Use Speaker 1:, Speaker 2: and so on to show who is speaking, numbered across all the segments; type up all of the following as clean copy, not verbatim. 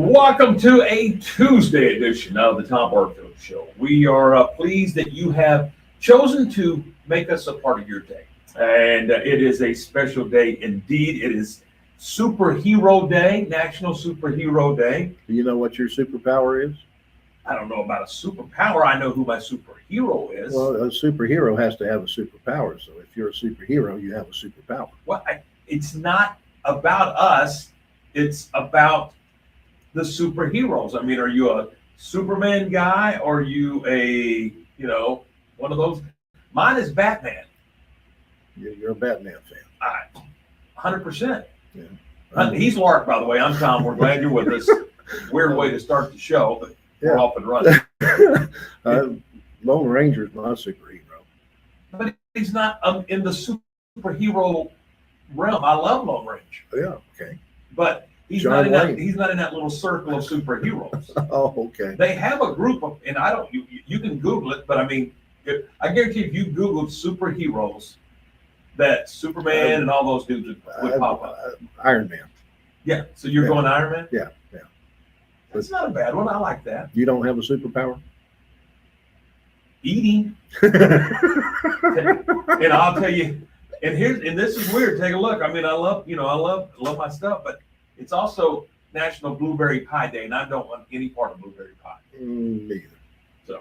Speaker 1: Welcome to a Tuesday edition of the Tom Barfield Show. We are pleased that you have chosen to make us a part of your day. And it is a special day indeed. It is Superhero Day, National Superhero Day.
Speaker 2: Do you know what your superpower is?
Speaker 1: I don't know about a superpower. I know who my superhero is.
Speaker 2: Well, a superhero has to have a superpower. So if you're a superhero, you have a superpower.
Speaker 1: Well, it's not about us. It's about the superheroes. I mean, are you a Superman guy or are you a, one of those? Mine is Batman.
Speaker 2: You're a Batman fan.
Speaker 1: 100%.
Speaker 2: Yeah.
Speaker 1: He's Lark, by the way. I'm Tom. We're glad you're with us. Weird way to start the show, but we're off and running.
Speaker 2: Lone Ranger's my superhero.
Speaker 1: But he's not in the superhero realm. I love Lone Ranger.
Speaker 2: Yeah, okay.
Speaker 1: But he's not in that little circle of superheroes.
Speaker 2: Oh, okay.
Speaker 1: They have a group of, and I don't. You can Google it, but I mean, I guarantee if you Googled superheroes, that Superman and all those dudes would pop up.
Speaker 2: Iron Man.
Speaker 1: Yeah. So you're going Iron Man?
Speaker 2: Yeah.
Speaker 1: That's not a bad one. I like that.
Speaker 2: You don't have a superpower?
Speaker 1: Eating. And I'll tell you, and this is weird. Take a look. I mean, I love my stuff, but it's also National Blueberry Pie Day, and I don't want any part of blueberry pie.
Speaker 2: Neither.
Speaker 1: So,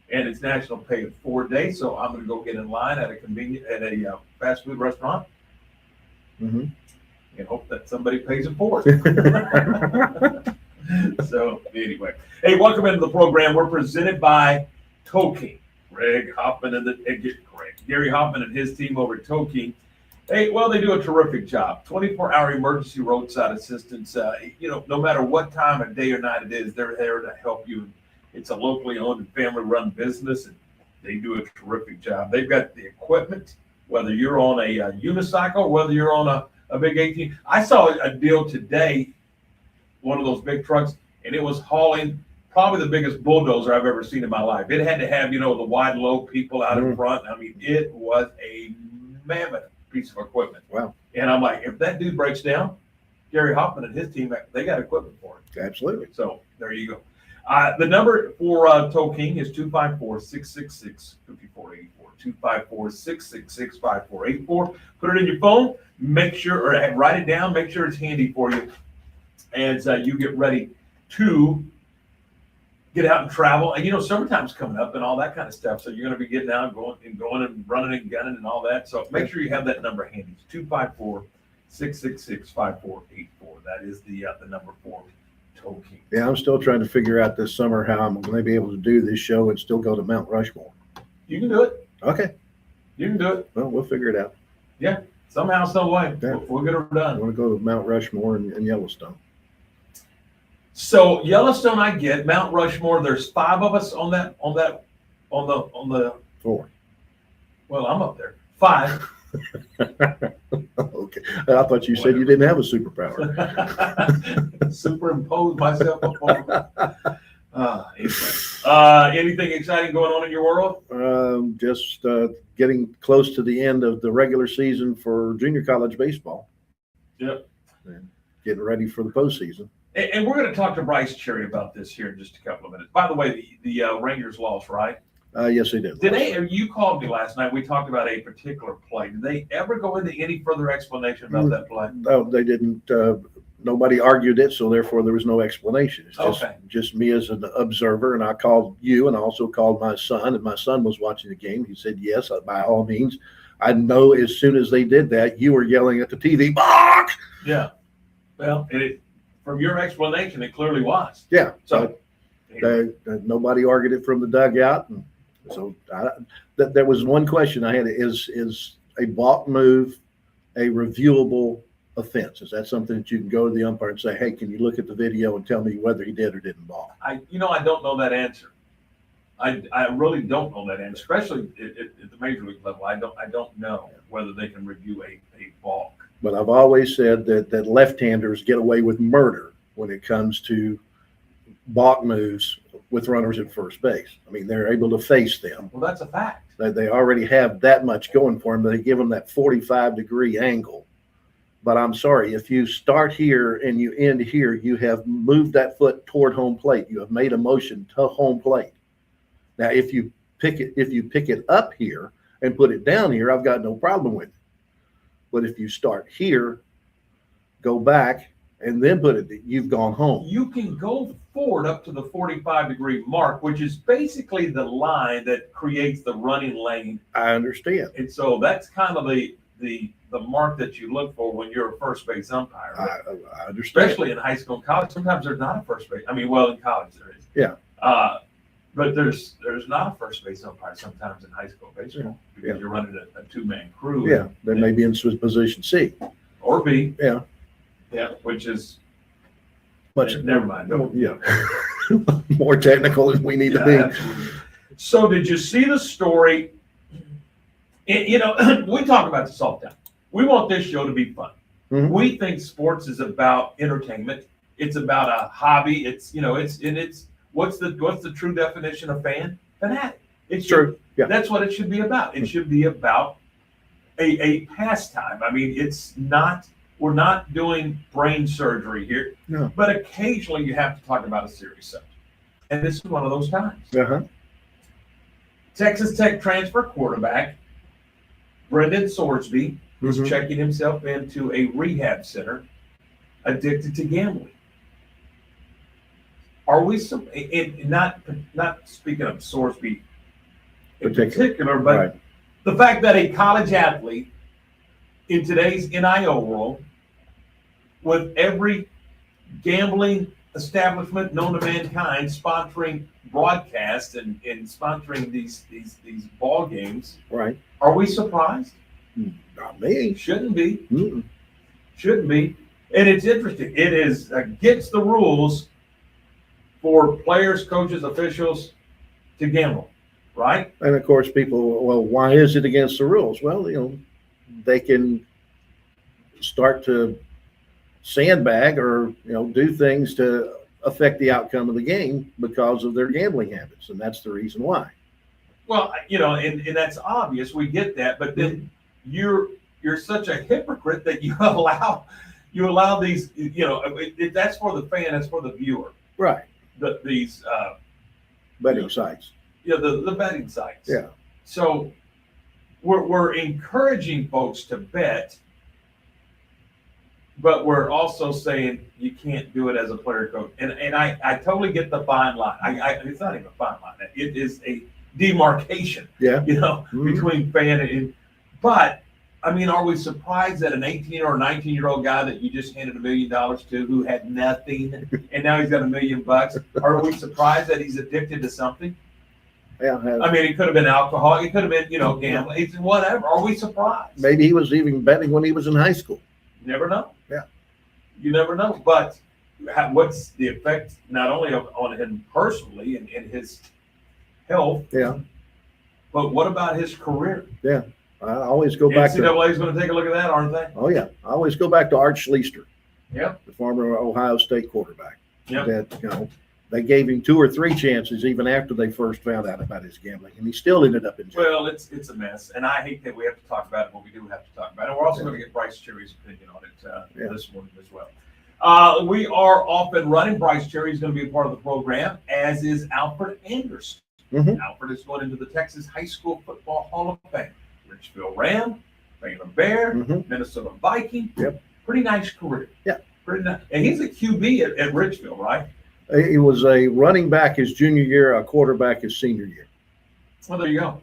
Speaker 1: and it's National Pay It Forward Day, so I'm going to go get in line at a fast food restaurant, and hope that somebody pays it forward. So anyway, hey, welcome into the program. We're presented by Toking. Gary Hoffman and his team over at Toking. Hey, well, they do a terrific job. 24-hour emergency roadside assistance. No matter what time of day or night it is, they're there to help you. It's a locally owned and family-run business, and they do a terrific job. They've got the equipment, whether you're on a unicycle, whether you're on a big 18. I saw a deal today, one of those big trucks, and it was hauling probably the biggest bulldozer I've ever seen in my life. It had to have, the wide low people out in front. I mean, it was a mammoth piece of equipment.
Speaker 2: Wow. And
Speaker 1: I'm like, if that dude breaks down, Gary Hoffman and his team, they got equipment for it.
Speaker 2: Absolutely.
Speaker 1: So there you go. The number for Toking is 254-666-5484. 254-666-5484. Put it in your phone. Make sure, or write it down. Make sure it's handy for you as you get ready to get out and travel. And summertime's coming up and all that kind of stuff. So you're going to be getting out, going and running and gunning and all that. So make sure you have that number handy. It's 254-666-5484. That is the number for Toking.
Speaker 2: Yeah, I'm still trying to figure out this summer how I'm going to be able to do this show and still go to Mount Rushmore.
Speaker 1: You can do it.
Speaker 2: Okay.
Speaker 1: You can do it.
Speaker 2: Well, we'll figure it out.
Speaker 1: Yeah. Somehow, some way.
Speaker 2: Yeah.
Speaker 1: We'll get it done.
Speaker 2: I want to go to Mount Rushmore and Yellowstone.
Speaker 1: So Yellowstone, I get. Mount Rushmore, there's 5 of us on the
Speaker 2: 4.
Speaker 1: Well, I'm up there. 5.
Speaker 2: Okay. I thought you said you didn't have a superpower.
Speaker 1: Superimpose myself upon. Anyway. Anything exciting going on in your world?
Speaker 2: Just getting close to the end of the regular season for junior college baseball.
Speaker 1: Yep.
Speaker 2: And getting ready for the postseason.
Speaker 1: And we're going to talk to Brice Cherry about this here in just a couple of minutes. By the way, the Rangers lost, right?
Speaker 2: Yes, they did.
Speaker 1: You called me last night. We talked about a particular play. Did they ever go into any further explanation about that play?
Speaker 2: No, they didn't. Nobody argued it, so therefore there was no explanation. It's just me as an observer, and I called you, and I also called my son, and my son was watching the game. He said, yes, by all means. I know as soon as they did that, you were yelling at the TV, "Bark!"
Speaker 1: Yeah. Well, from your explanation, it clearly was.
Speaker 2: Yeah. So nobody argued it from the dugout. And so there was one question I had: is a balk move a reviewable offense? Is that something that you can go to the umpire and say, hey, can you look at the video and tell me whether he did or didn't balk?
Speaker 1: I don't know that answer. I really don't know that answer, especially at the major league level. I don't know whether they can review a balk.
Speaker 2: But I've always said that left-handers get away with murder when it comes to balk moves with runners at first base. I mean, they're able to face them.
Speaker 1: Well, that's a fact.
Speaker 2: They already have that much going for them. They give them that 45-degree angle But I'm sorry, if you start here and you end here, you have moved that foot toward home plate. You have made a motion to home plate. Now, if you pick it up here and put it down here, I've got no problem with it. But if you start here, go back, and then put it, you've gone home.
Speaker 1: You can go forward up to the 45-degree mark, which is basically the line that creates the running lane.
Speaker 2: I understand.
Speaker 1: And so that's kind of the mark that you look for when you're a first base umpire. Right?
Speaker 2: I understand.
Speaker 1: Especially in high school and college. Sometimes there's not a first base. I mean, well, in college there is.
Speaker 2: Yeah.
Speaker 1: But there's not a first base umpire sometimes in high school baseball because you're running a two-man crew.
Speaker 2: Yeah, they may be in position C.
Speaker 1: Or B.
Speaker 2: Yeah.
Speaker 1: Yeah, which is
Speaker 2: much.
Speaker 1: Never mind. No.
Speaker 2: Yeah. More technical than we need to be.
Speaker 1: Absolutely. So did you see the story? We talk about this all the time. We want this show to be fun.
Speaker 2: Mm-hmm.
Speaker 1: We think sports is about entertainment. It's about a hobby. It's what's the true definition of fan? Fanatic. It's
Speaker 2: true. Yeah.
Speaker 1: That's what it should be about. It should be about a pastime. I mean, we're not doing brain surgery here.
Speaker 2: No.
Speaker 1: But occasionally you have to talk about a serious subject. And this is one of those times.
Speaker 2: Uh-huh.
Speaker 1: Texas Tech transfer quarterback Brendan Sorsby is checking himself into a rehab center addicted to gambling. Are we not speaking of Sorsby in particular, but the fact that a college athlete in today's NIL world, with every gambling establishment known to mankind sponsoring broadcasts and sponsoring these ball games,
Speaker 2: right?
Speaker 1: Are we surprised?
Speaker 2: Not me.
Speaker 1: Shouldn't be.
Speaker 2: Mm-mm.
Speaker 1: Shouldn't be. And it's interesting. It is against the rules for players, coaches, officials to gamble, right?
Speaker 2: And of course, people, well, why is it against the rules? Well, they can start to sandbag or do things to affect the outcome of the game because of their gambling habits, and that's the reason why.
Speaker 1: Well, and that's obvious. We get that, but then you're such a hypocrite that you allow these. That's for the fan. That's for the viewer.
Speaker 2: Right.
Speaker 1: These
Speaker 2: betting sites.
Speaker 1: Yeah, the betting sites.
Speaker 2: Yeah.
Speaker 1: So we're encouraging folks to bet, but we're also saying you can't do it as a player coach. And I totally get the fine line. It's not even a fine line. It is a demarcation.
Speaker 2: Yeah.
Speaker 1: Between fan and. But I mean, are we surprised that an 18 or 19-year-old guy that you just handed $1 million to, who had nothing, and now he's got $1 million? Are we surprised that he's addicted to something?
Speaker 2: Yeah.
Speaker 1: I mean, it could have been alcohol. It could have been, gambling. It's whatever. Are we surprised?
Speaker 2: Maybe he was even betting when he was in high school.
Speaker 1: You never know.
Speaker 2: Yeah.
Speaker 1: You never know. But what's the effect not only on him personally and his health?
Speaker 2: Yeah.
Speaker 1: But what about his career?
Speaker 2: Yeah. I always go back to
Speaker 1: NCAA is going to take a look at that, aren't they?
Speaker 2: Oh yeah, I always go back to Art Schleister.
Speaker 1: Yeah.
Speaker 2: The former Ohio State quarterback.
Speaker 1: Yeah.
Speaker 2: That they gave him 2 or 3 chances even after they first found out about his gambling, and he still ended up in jail.
Speaker 1: Well, it's a mess, and I hate that we have to talk about it, but we do have to talk about it. And we're also going to get Brice Cherry's opinion on it this morning as well. We are off and running. Brice Cherry is going to be a part of the program, as is Alfred Anderson.
Speaker 2: Mm-hmm.
Speaker 1: Alfred is going into the Texas High School Football Hall of Fame. Richfield Ram, Baylor Bear, Minnesota Viking.
Speaker 2: Yep.
Speaker 1: Pretty nice career.
Speaker 2: Yeah.
Speaker 1: Pretty nice. And he's a QB at Richfield, right?
Speaker 2: He was a running back his junior year, a quarterback his senior year.
Speaker 1: Well, there you go.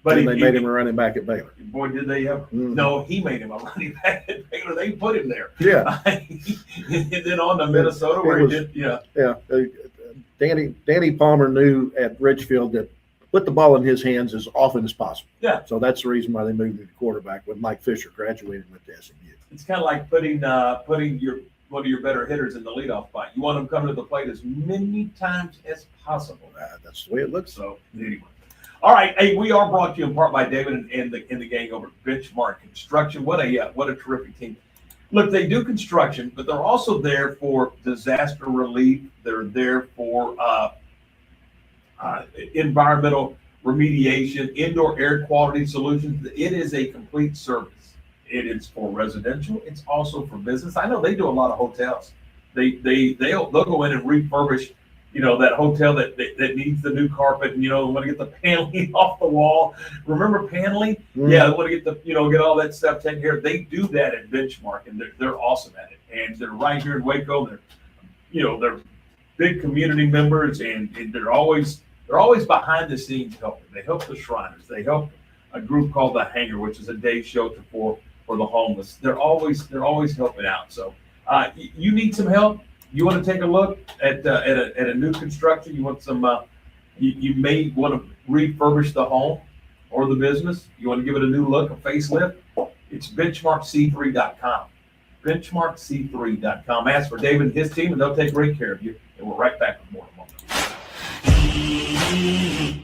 Speaker 2: But they made him a running back at Baylor.
Speaker 1: Boy, did they ever. No, he made him a running back at Baylor. They put him there.
Speaker 2: Yeah.
Speaker 1: And then on to Minnesota where he did,
Speaker 2: Yeah. Danny Palmer knew at Richfield that put the ball in his hands as often as possible.
Speaker 1: Yeah.
Speaker 2: So that's the reason why they moved him to quarterback when Mike Fisher graduated with the SMU.
Speaker 1: It's kind of like putting one of your better hitters in the leadoff spot. You want them coming to the plate as many times as possible.
Speaker 2: That's the way it looks.
Speaker 1: So anyway. All right. Hey, we are brought to you in part by David and the gang over at Benchmark Construction. What a terrific team. Look, they do construction, but they're also there for disaster relief. They're there for environmental remediation, indoor air quality solutions. It is a complete service. It is for residential. It's also for business. I know they do a lot of hotels. They'll go in and refurbish, that hotel that needs the new carpet, and want to get the paneling off the wall. Remember paneling?
Speaker 2: Mm.
Speaker 1: Yeah, they want to get get all that stuff taken care of. They do that at Benchmark, and they're awesome at it. And they're right here in Waco. They're big community members, and they're always behind the scenes helping. They help the Shriners. They help a group called the Hangar, which is a day shelter for the homeless. They're always helping out. So you need some help. You want to take a look at a new construction. You want some. You may want to refurbish the home or the business. You want to give it a new look, a facelift. It's benchmarkc3.com. Benchmarkc3.com. Ask for David and his team, and they'll take great care of you. And we're right back with more in a moment.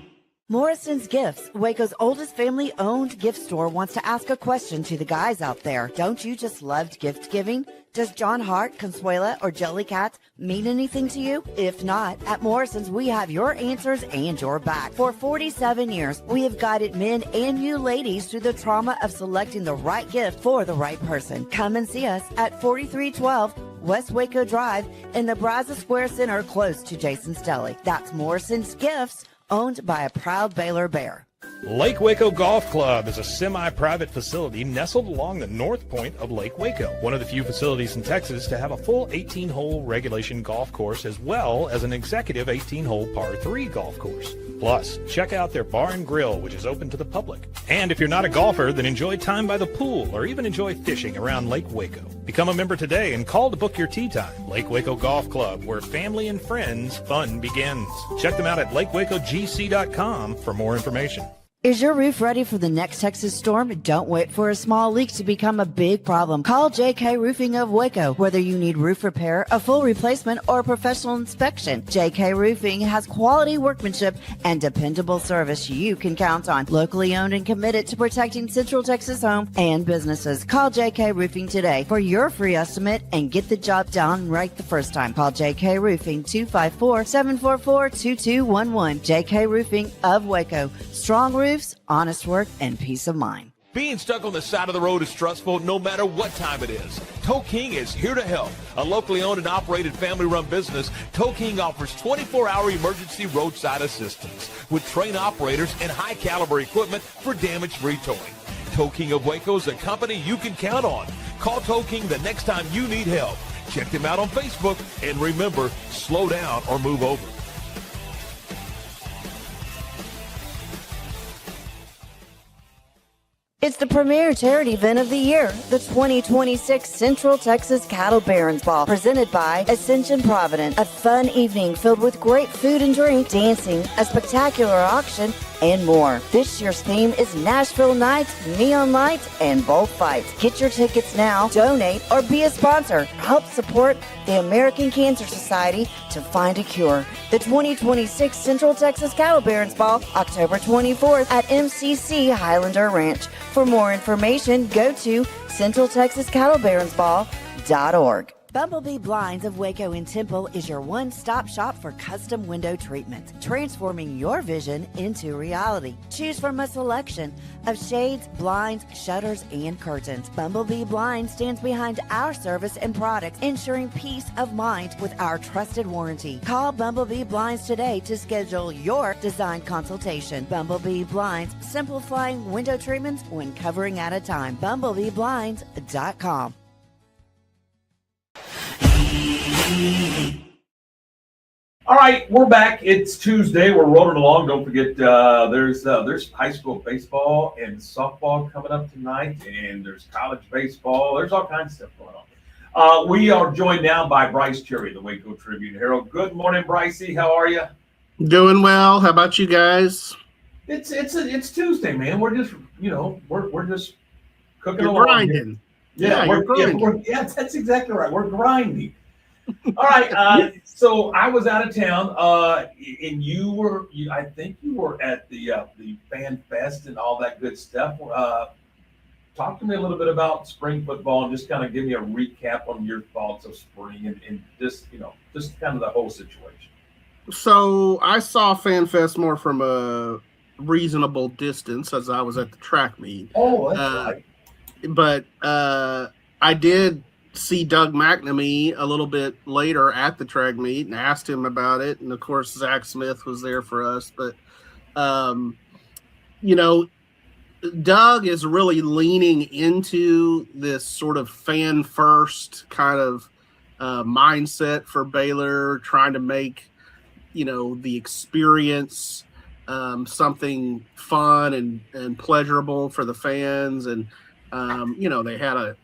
Speaker 3: Morrison's Gifts, Waco's oldest family-owned gift store, wants to ask a question to the guys out there. Don't you just love gift giving? Does John Hart, Consuela, or Jellycat mean anything to you? If not, at Morrison's, we have your answers and your back. For 47 years, we have guided men and you ladies through the trauma of selecting the right gift for the right person. Come and see us at 4312 West Waco Drive in the Brazos Square Center, close to Jason's Deli. That's Morrison's Gifts, owned by a proud Baylor Bear.
Speaker 4: Lake Waco Golf Club is a semi-private facility nestled along the north point of Lake Waco, one of the few facilities in Texas to have a full 18-hole regulation golf course as well as an executive 18-hole par 3 golf course. Plus, check out their bar and grill, which is open to the public. And if you're not a golfer, then enjoy time by the pool or even enjoy fishing around Lake Waco. Become a member today and call to book your tee time. Lake Waco Golf Club, where family and friends fun begins. Check them out at lakewacogc.com for more information.
Speaker 3: Is your roof ready for the next Texas storm? Don't wait for a small leak to become a big problem. Call JK Roofing of Waco. Whether you need roof repair, a full replacement, or a professional inspection, JK Roofing has quality workmanship and dependable service you can count on. Locally owned and committed to protecting Central Texas homes and businesses. Call JK Roofing today for your free estimate and get the job done right the first time. Call JK Roofing 254-744-2211. JK Roofing of Waco. Strong roofs, honest work, and peace of mind.
Speaker 5: Being stuck on the side of the road is stressful no matter what time it is. Tow King is here to help. A locally owned and operated family-run business, Tow King offers 24-hour emergency roadside assistance with trained operators and high-caliber equipment for damage-free towing. Tow King of Waco is a company you can count on. Call Tow King the next time you need help. Check them out on Facebook, and remember, slow down or move over.
Speaker 3: It's the premier charity event of the year, the 2026 Central Texas Cattle Barons Ball, presented by Ascension Providence. A fun evening filled with great food and drink, dancing, a spectacular auction, and more. This year's theme is Nashville Nights, Neon Lights, and Bullfights. Get your tickets now, donate, or be a sponsor. Help support the American Cancer Society to find a cure. The 2026 Central Texas Cattle Barons Ball, October 24th at MCC Highlander Ranch. For more information, go to centraltexascattlebaronsball.org. Bumblebee Blinds of Waco and Temple is your one-stop shop for custom window treatment, transforming your vision into reality. Choose from a selection of shades, blinds, shutters, and curtains. Bumblebee Blinds stands behind our service and products, ensuring peace of mind with our trusted warranty. Call Bumblebee Blinds today to schedule your design consultation. Bumblebee Blinds, simplifying window treatments one covering at a time. BumblebeeBlinds.com.
Speaker 1: All right, we're back. It's Tuesday. We're rolling along. Don't forget, there's high school baseball and softball coming up tonight, and there's college baseball. There's all kinds of stuff going on. We are joined now by Brice Cherry, the Waco Tribune Herald. Good morning, Bricey. How are you?
Speaker 6: Doing well. How about you guys?
Speaker 1: It's Tuesday, man. We're just we're just cooking
Speaker 6: You're
Speaker 1: along.
Speaker 6: grinding.
Speaker 1: Yeah,
Speaker 6: you're grinding.
Speaker 1: That's exactly right. We're grinding. All right. So I was out of town, and I think you were at the Fan Fest and all that good stuff. Talk to me a little bit about spring football and just kind of give me a recap on your thoughts of spring and just kind of the whole situation.
Speaker 6: So I saw Fan Fest more from a reasonable distance as I was at the track meet.
Speaker 1: Oh, that's right.
Speaker 6: but I did see Doug McNamee a little bit later at the track meet and asked him about it. And of course, Zach Smith was there for us. But, you know, Doug is really leaning into this sort of fan first kind of mindset for Baylor, trying to make, you know, the experience something fun and pleasurable for the fans. And, you know, they had a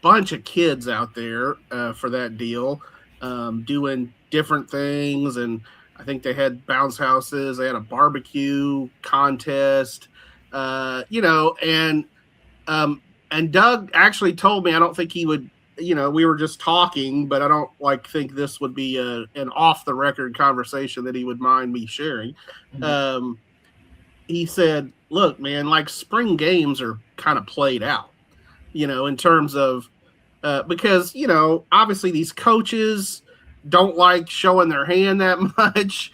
Speaker 6: bunch of kids out there for that deal doing different things. And I think they had bounce houses. They had a barbecue contest, you know, and Doug actually told me, I don't think he would, you know, we were just talking, but I don't think this would be an off the record conversation that he would mind me sharing. Mm-hmm. He said, look, man, like spring games are kind of played out, you know, in terms of, because, you know, obviously these coaches don't like showing their hand that much.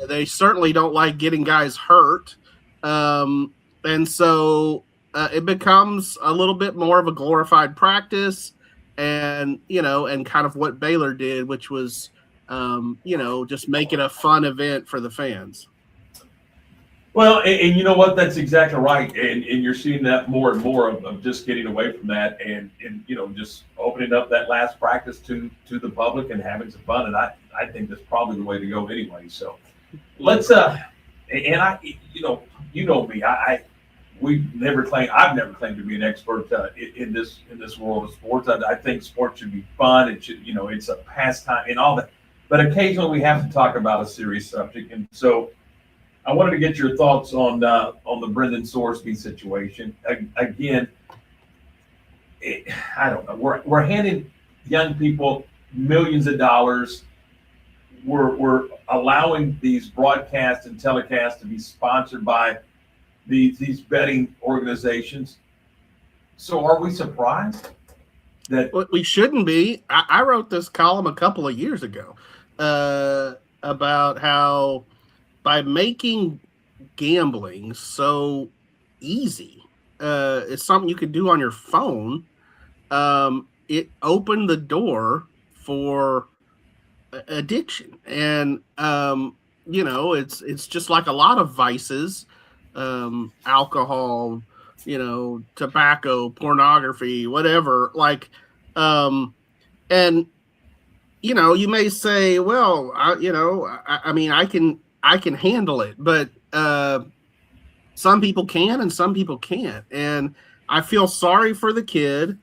Speaker 6: They certainly don't like getting guys hurt. And so it becomes a little bit more of a glorified practice and, you know, and kind of what Baylor did, which was, you know, just make it a fun event for the fans.
Speaker 1: Well, and you know what? That's exactly right. And you're seeing that more and more of just getting away from that and, you know, just opening up that last practice to the public and having some fun. And I think that's probably the way to go anyway. So let's, and I, you know me, I've never claimed to be an expert in this world of sports. I think sports should be fun. It should, you know, it's a pastime and all that. But occasionally we have to talk about a serious subject. And so I wanted to get your thoughts on the Brendan Sorsby situation. Again, I don't know. We're handing young people millions of dollars. We're allowing these broadcasts and telecasts to be sponsored by these betting organizations. So are we surprised that
Speaker 6: we shouldn't be? I wrote this column a couple of years ago about how by making gambling so easy, it's something you could do on your phone. It opened the door for addiction, and you know, it's just like a lot of vices, alcohol, you know, tobacco, pornography, whatever. Like, and you know, you may say, well, I mean, I can handle it, but some people can and some people can't. And I feel sorry for the kid,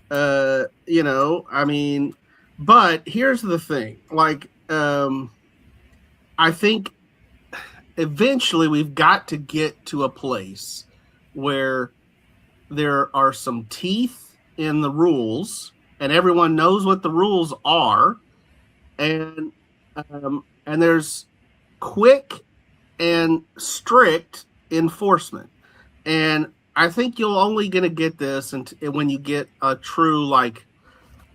Speaker 6: you know, I mean, but here's the thing, like, I think eventually we've got to get to a place where there are some teeth in the rules and everyone knows what the rules are. And there's quick and strict enforcement. And I think you're only going to get this when you get a true, like,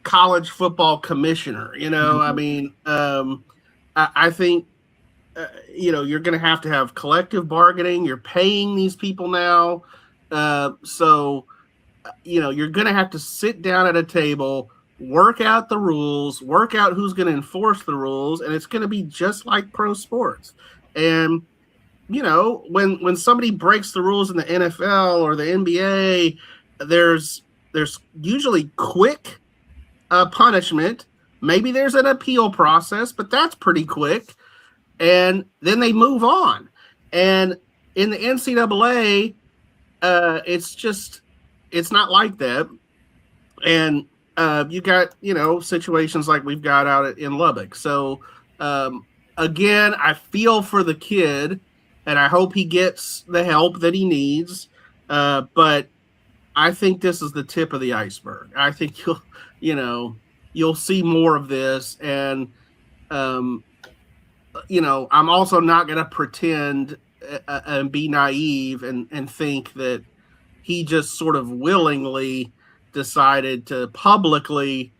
Speaker 6: college football commissioner, you know. Mm-hmm. I mean, I think, you know, you're going to have collective bargaining. You're paying these people now. So, you know, you're going to have to sit down at a table, work out the rules, work out who's going to enforce the rules, and it's going to be just like pro sports. And, you know, when somebody breaks the rules in the NFL or the NBA, there's usually quick punishment. Maybe there's an appeal process, but that's pretty quick. And then they move on. And in the NCAA, it's not like that. And you got, you know, situations like we've got out in Lubbock. So, again, I feel for the kid, and I hope he gets the help that he needs. But I think this is the tip of the iceberg. I think you'll see more of this. And, you know, I'm also not going to pretend and be naive and think that he just sort of willingly decided to publicly,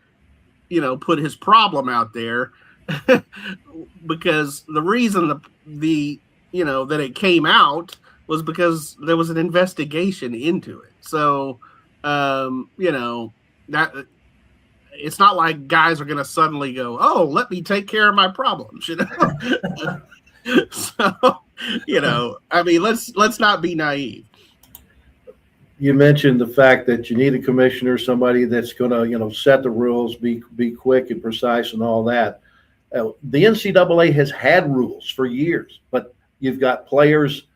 Speaker 6: you know, put his problem out there, because the reason the you know that it came out was because there was an investigation into it. So You know, that it's not like guys are going to suddenly go, "Oh, let me take care of my problems," you know. So, you know, I mean, let's not be naive.
Speaker 2: You mentioned the fact that you need a commissioner, somebody that's going to, set the rules, be quick and precise and all that. The NCAA has had rules for years, but you've got players,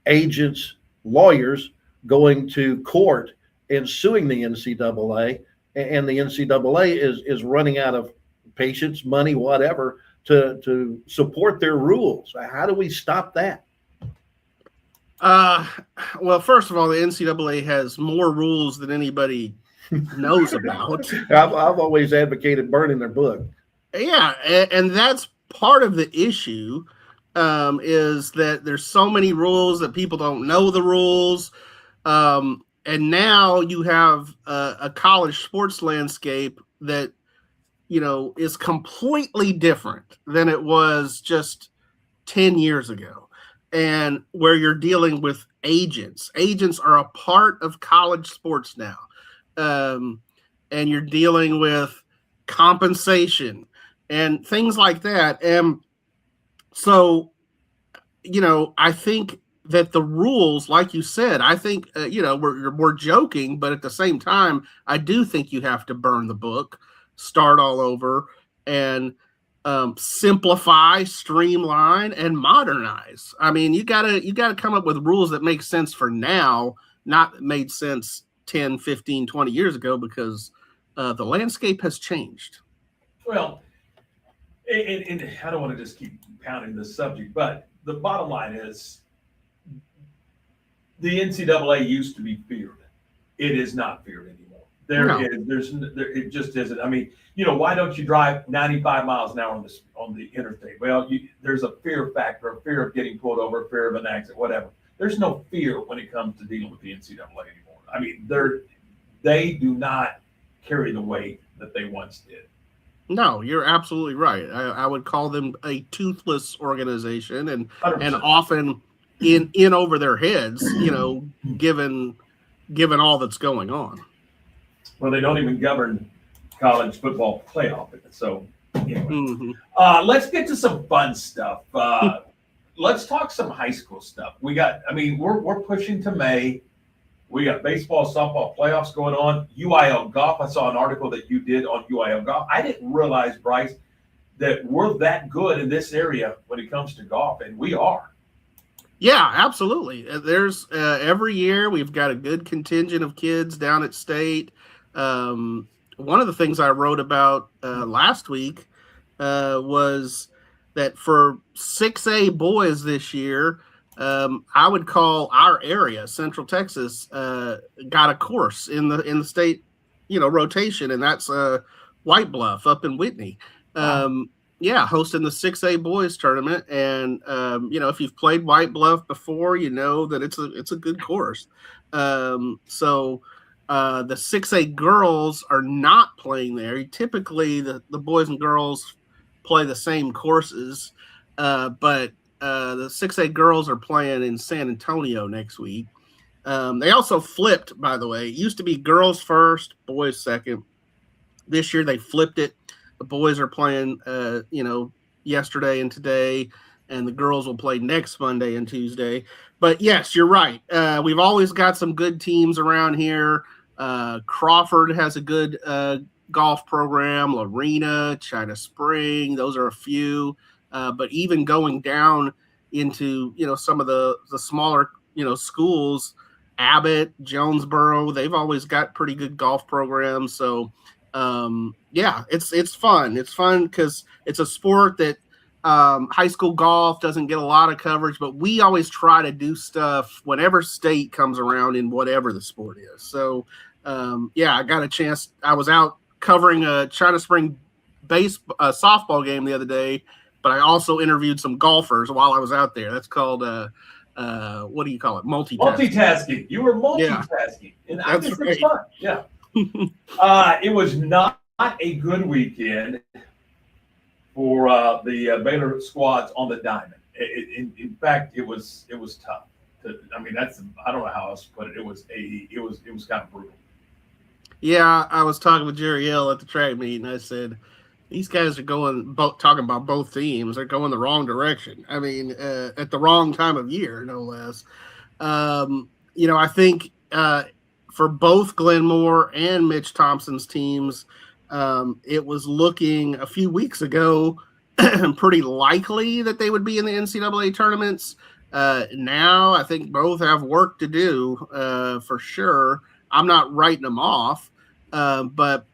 Speaker 2: agents, lawyers going to court and suing the NCAA, and the NCAA is running out of patience, money, whatever, to support their rules. How do we stop that?
Speaker 6: Well, first of all, the NCAA has more rules than anybody knows about.
Speaker 2: I've always advocated burning their book.
Speaker 6: Yeah, and that's part of the issue, is that there's so many rules that people don't know the rules. And now you have a college sports landscape that, is completely different than it was just 10 years ago. And where you're dealing with agents. Agents are a part of college sports now. And you're dealing with compensation and things like that. And so, I think that the rules, like you said, I think, we're joking, but at the same time, I do think you have to burn the book, start all over, and simplify, streamline, and modernize. I mean, you gotta come up with rules that make sense for now, not made sense 10, 15, 20 years ago, because the landscape has changed.
Speaker 1: Well, and I don't want to just keep pounding this subject, but the bottom line is the NCAA used to be feared. It is not feared anymore. It just isn't. I mean, why don't you drive 95 miles an hour on the interstate? Well, there's a fear factor, a fear of getting pulled over, a fear of an accident, whatever. There's no fear when it comes to dealing with the NCAA anymore. I mean, they do not carry the weight that they once did.
Speaker 6: No, you're absolutely right. I would call them a toothless organization, and
Speaker 1: 100%.
Speaker 6: and often in over their heads, given all that's going on.
Speaker 1: Well, they don't even govern college football playoff. So anyway, let's get to some fun stuff. Let's talk some high school stuff. We're pushing to May. We got baseball, softball playoffs going on. UIL golf. I saw an article that you did on UIL golf. I didn't realize, Brice, that we're that good in this area when it comes to golf, and we are.
Speaker 6: Yeah, absolutely. There's every year we've got a good contingent of kids down at state. One of the things I wrote about last week was that for 6A boys this year, I would call our area, Central Texas, got a course in the state, rotation, and that's White Bluff up in Whitney.
Speaker 1: Wow.
Speaker 6: Hosting the 6A boys tournament, and if you've played White Bluff before, you know that it's a good course. So the 6A girls are not playing there. Typically, the boys and girls play the same courses, but the 6A girls are playing in San Antonio next week. They also flipped, by the way. It used to be girls first, boys second. This year they flipped it. The boys are playing, yesterday and today, and the girls will play next Monday and Tuesday. But yes, you're right. We've always got some good teams around here. Crawford has a good golf program. Lorena, China Spring, those are a few. But even going down into, some of the smaller, schools, Abbott, Jonesboro, they've always got pretty good golf programs. So, it's fun. It's fun because it's a sport that high school golf doesn't get a lot of coverage, but we always try to do stuff whenever state comes around in whatever the sport is. So, I got a chance. I was out covering a China Spring softball game the other day, but I also interviewed some golfers while I was out there. That's called what do you call it?
Speaker 1: Multitasking. You were multitasking, and I think it's fun. Yeah. It was not a good weekend for the Baylor squads on the diamond. In fact, it was tough. I don't know how else to put it. It was kind of brutal.
Speaker 6: Yeah, I was talking with Jerry Hill at the track meet, and I said, these guys are talking about both teams. They're going the wrong direction. I mean, at the wrong time of year, no less. I think for both Glenmore and Mitch Thompson's teams, it was looking a few weeks ago pretty likely that they would be in the NCAA tournaments. Now I think both have work to do for sure. I'm not writing them off, but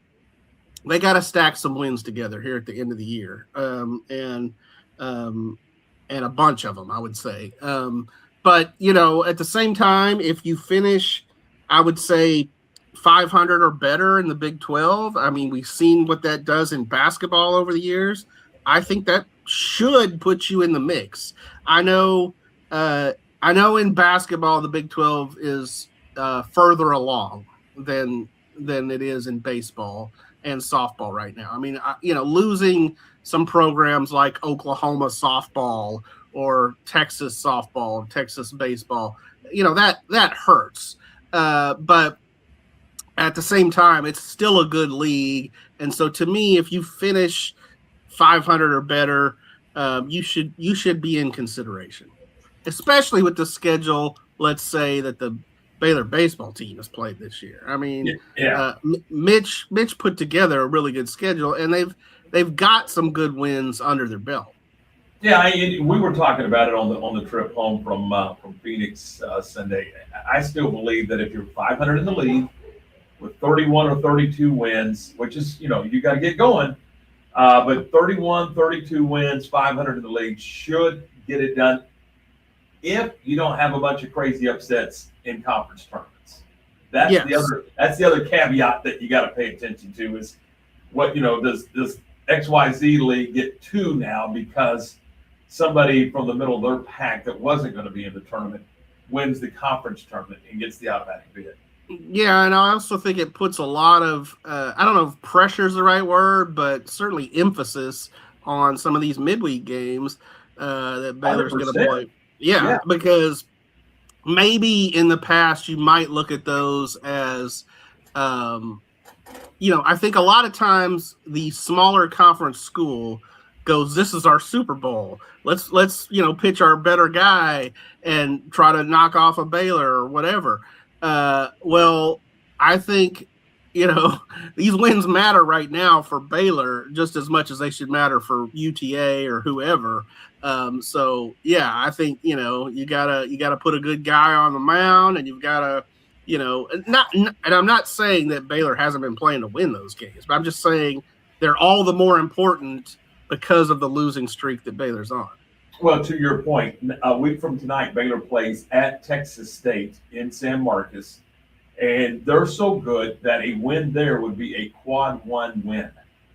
Speaker 6: they got to stack some wins together here at the end of the year, and a bunch of them, I would say. But at the same time, if you finish, I would say 500 or better in the Big 12. I mean, we've seen what that does in basketball over the years. I think that should put you in the mix. I know in basketball, the Big 12 is further along than it is in baseball and softball right now. I mean, losing some programs like Oklahoma softball or Texas softball, Texas baseball, that hurts. But at the same time, it's still a good league. And so to me, if you finish 500 or better, you should be in consideration, especially with the schedule, let's say, that the Baylor baseball team has played this year. I mean, Mitch put together a really good schedule, and they've got some good wins under their belt.
Speaker 1: Yeah, we were talking about it on the trip home from Phoenix Sunday. I still believe that if you're 500 in the league with 31 or 32 wins, which is, you got to get going, but 31, 32 wins, 500 in the league should get it done if you don't have a bunch of crazy upsets in conference tournaments. That's the other caveat that you got to pay attention to is what, does XYZ league get 2 now because somebody from the middle of their pack that wasn't going to be in the tournament wins the conference tournament and gets the automatic bid.
Speaker 6: Yeah, and I also think it puts a lot of, I don't know if pressure is the right word, but certainly emphasis on some of these midweek games that Baylor's going to play. Yeah, because maybe in the past you might look at those as, I think a lot of times the smaller conference school goes, this is our Super Bowl. Let's pitch our better guy and try to knock off a Baylor or whatever. Well, I think, these wins matter right now for Baylor just as much as they should matter for UTA or whoever. I think, you gotta put a good guy on the mound, and you've gotta, and I'm not saying that Baylor hasn't been playing to win those games, but I'm just saying they're all the more important because of the losing streak that Baylor's on.
Speaker 1: Well, to your point, a week from tonight, Baylor plays at Texas State in San Marcos, and they're so good that a win there would be a quad 1 win.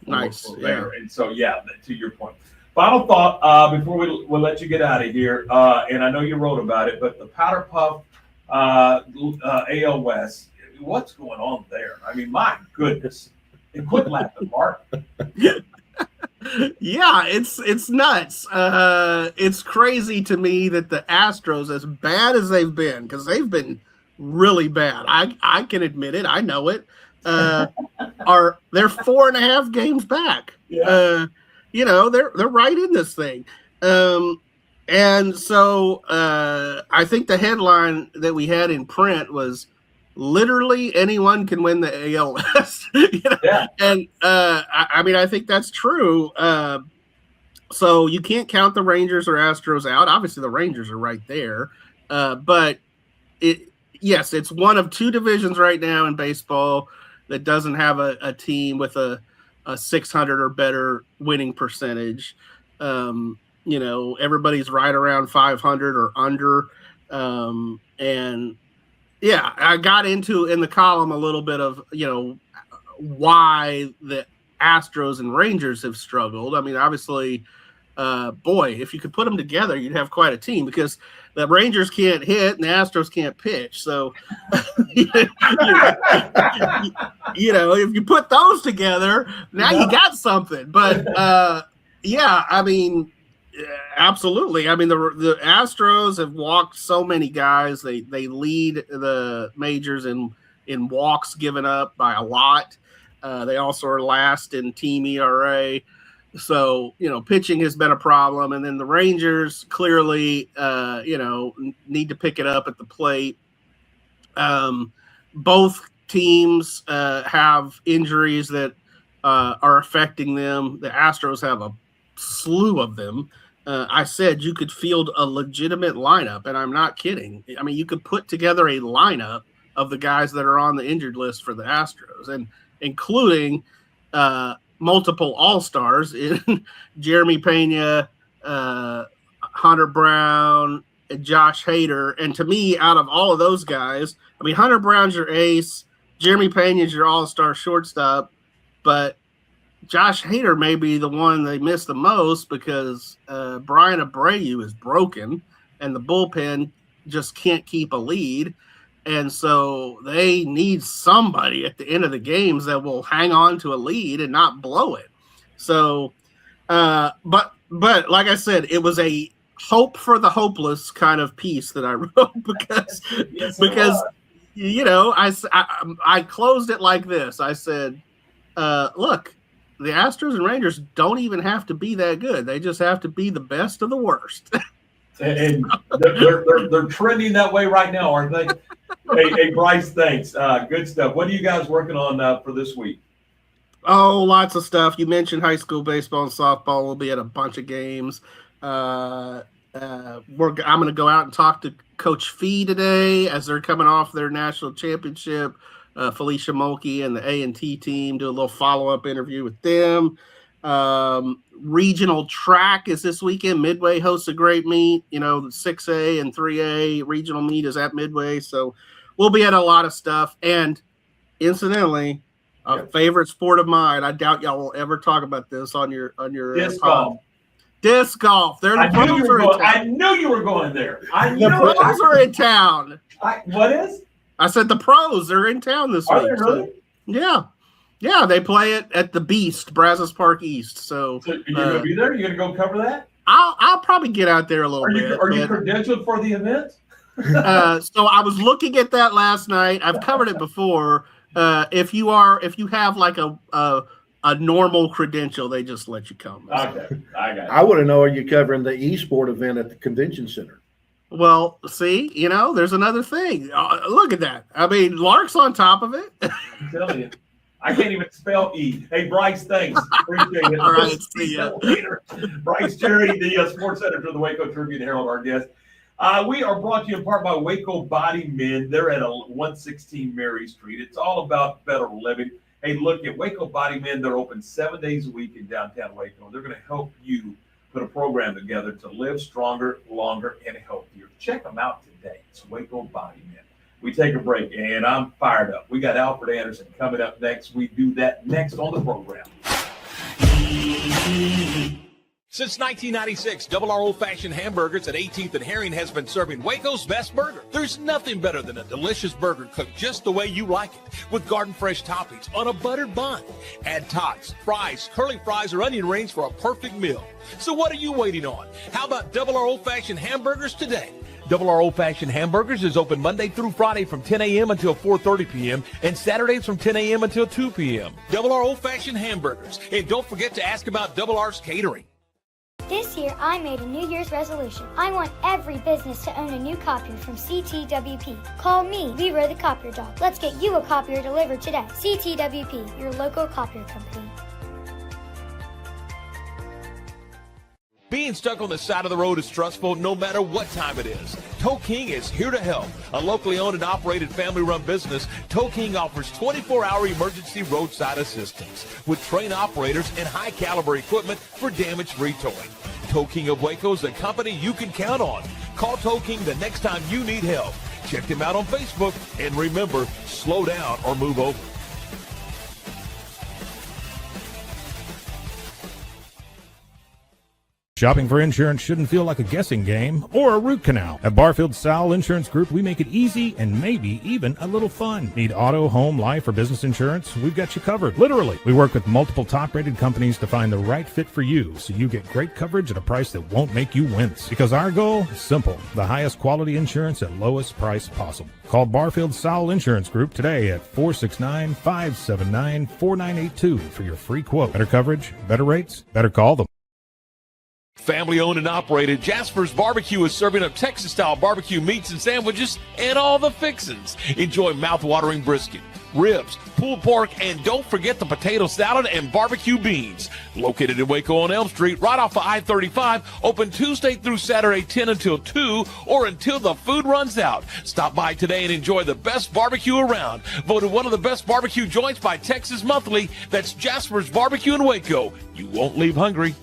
Speaker 6: Nice.
Speaker 1: For Baylor. And so, to your point. Final thought before we'll let you get out of here, and I know you wrote about it, but the Powder Puff AL West, what's going on there? I mean, my goodness. And quit laughing, Mark.
Speaker 6: Yeah, it's nuts. It's crazy to me that the Astros, as bad as they've been, because they've been really bad, I can admit it, I know it, they're 4.5 games back.
Speaker 1: Yeah.
Speaker 6: They're right in this thing. And so I think the headline that we had in print was literally anyone can win the AL West.
Speaker 1: Yeah.
Speaker 6: And I think that's true. So you can't count the Rangers or Astros out. Obviously the Rangers are right there. But it's one of 2 divisions right now in baseball that doesn't have a team with a 600 or better winning percentage. Everybody's right around 500 or under. I got into in the column a little bit of, why the Astros and Rangers have struggled. I mean, obviously, if you could put them together, you'd have quite a team because the Rangers can't hit and the Astros can't pitch. So, if you put those together, now you got something. But, absolutely. I mean, the Astros have walked so many guys. They lead the majors in in walks given up by a lot. They also are last in team ERA. So, pitching has been a problem. And then the Rangers clearly, need to pick it up at the plate. Both teams have injuries that are affecting them. The Astros have a slew of them. I said you could field a legitimate lineup, and I'm not kidding. I mean, you could put together a lineup of the guys that are on the injured list for the Astros, and including multiple all-stars in Jeremy Pena, Hunter Brown, and Josh Hader. And to me, out of all of those guys, I mean, Hunter Brown's your ace, Jeremy Pena's your all-star shortstop, but Josh Hader may be the one they miss the most because Brian Abreu is broken and the bullpen just can't keep a lead. And so they need somebody at the end of the games that will hang on to a lead and not blow it. So, but like I said, it was a hope for the hopeless kind of piece that I wrote because I closed it like this. I said, look, the Astros and Rangers don't even have to be that good. They just have to be the best of the worst.
Speaker 1: And they're trending that way right now, aren't they? Hey, Brice, thanks. Good stuff. What are you guys working on for this week?
Speaker 6: Oh, lots of stuff. You mentioned high school baseball and softball. We'll be at a bunch of games. I'm going to go out and talk to Coach Fee today as they're coming off their national championship. Felicia Mulkey and the A&T team, do a little follow-up interview with them. Regional track is this weekend. Midway hosts a great meet. The 6A and 3A regional meet is at Midway. So we'll be at a lot of stuff. And incidentally, a favorite sport of mine, I doubt y'all will ever talk about this on your
Speaker 1: disc golf.
Speaker 6: Disc golf.
Speaker 1: I knew you were going there.
Speaker 6: The pros are in town.
Speaker 1: What is?
Speaker 6: I said the pros are in town this week.
Speaker 1: Are they really?
Speaker 6: So, yeah, they play it at the Beast, Brazos Park East. So
Speaker 1: you're going to be there? You're going to go cover that?
Speaker 6: I'll probably get out there a little bit.
Speaker 1: Are you credentialed for the event?
Speaker 6: So I was looking at that last night. I've covered it before. If you have like a normal credential, they just let you come.
Speaker 1: Okay, I got it.
Speaker 2: I want to know, are you covering the e-sport event at the convention center?
Speaker 6: Well, see, there's another thing. Look at that. I mean, Lark's on top of it.
Speaker 1: I'm telling you. I can't even spell E. Hey, Brice, thanks. Appreciate it.
Speaker 6: All right, see ya.
Speaker 1: Later. Brice Cherry, the sports editor of the Waco Tribune Herald, our guest. We are brought to you in part by Waco Body Men. They're at 116 Mary Street. It's all about better living. Hey, look at Waco Body Men. They're open 7 days a week in downtown Waco. They're going to help you put a program together to live stronger, longer, and healthier. Check them out today. It's Waco Body Men. We take a break, and I'm fired up. We got Alfred Anderson coming up next. We do that next on the program.
Speaker 5: Since 1996, Double R Old Fashioned Hamburgers at 18th and Herring has been serving Waco's best burger. There's nothing better than a delicious burger cooked just the way you like it, with garden fresh toppings on a buttered bun. Add tots, fries, curly fries, or onion rings for a perfect meal. So what are you waiting on? How about Double R Old Fashioned Hamburgers today? Double R Old Fashioned Hamburgers is open Monday through Friday from 10 a.m. until 4:30 p.m. and Saturdays from 10 a.m. until 2 p.m. Double R Old Fashioned Hamburgers. And don't forget to ask about Double R's catering.
Speaker 7: This year, I made a New Year's resolution. I want every business to own a new copier from CTWP. Call me, Leroy the Copier Dog. Let's get you a copier delivered today. CTWP, your local copier company.
Speaker 5: Being stuck on the side of the road is stressful no matter what time it is. Tow King is here to help. A locally owned and operated family-run business, Tow King offers 24-hour emergency roadside assistance with trained operators and high-caliber equipment for damage-free towing. Tow King of Waco is a company you can count on. Call Tow King the next time you need help. Check them out on Facebook, and remember, slow down or move over.
Speaker 4: Shopping for insurance shouldn't feel like a guessing game or a root canal. At Barfield Sowell Insurance Group, we make it easy and maybe even a little fun. Need auto, home, life, or business insurance? We've got you covered. Literally. We work with multiple top-rated companies to find the right fit for you so you get great coverage at a price that won't make you wince. Because our goal is simple. The highest quality insurance at lowest price possible. Call Barfield Sowell Insurance Group today at 469-579-4982 for your free quote. Better coverage, better rates, better call them.
Speaker 5: Family owned and operated, Jasper's Barbecue is serving up Texas-style barbecue meats and sandwiches and all the fixins. Enjoy mouth-watering brisket, ribs, pulled pork, and don't forget the potato salad and barbecue beans. Located in Waco on Elm Street, right off of I-35, open Tuesday through Saturday 10 until 2 or until the food runs out. Stop by today and enjoy the best barbecue around. Voted one of the best barbecue joints by Texas Monthly. That's Jasper's Barbecue in Waco. You won't leave hungry.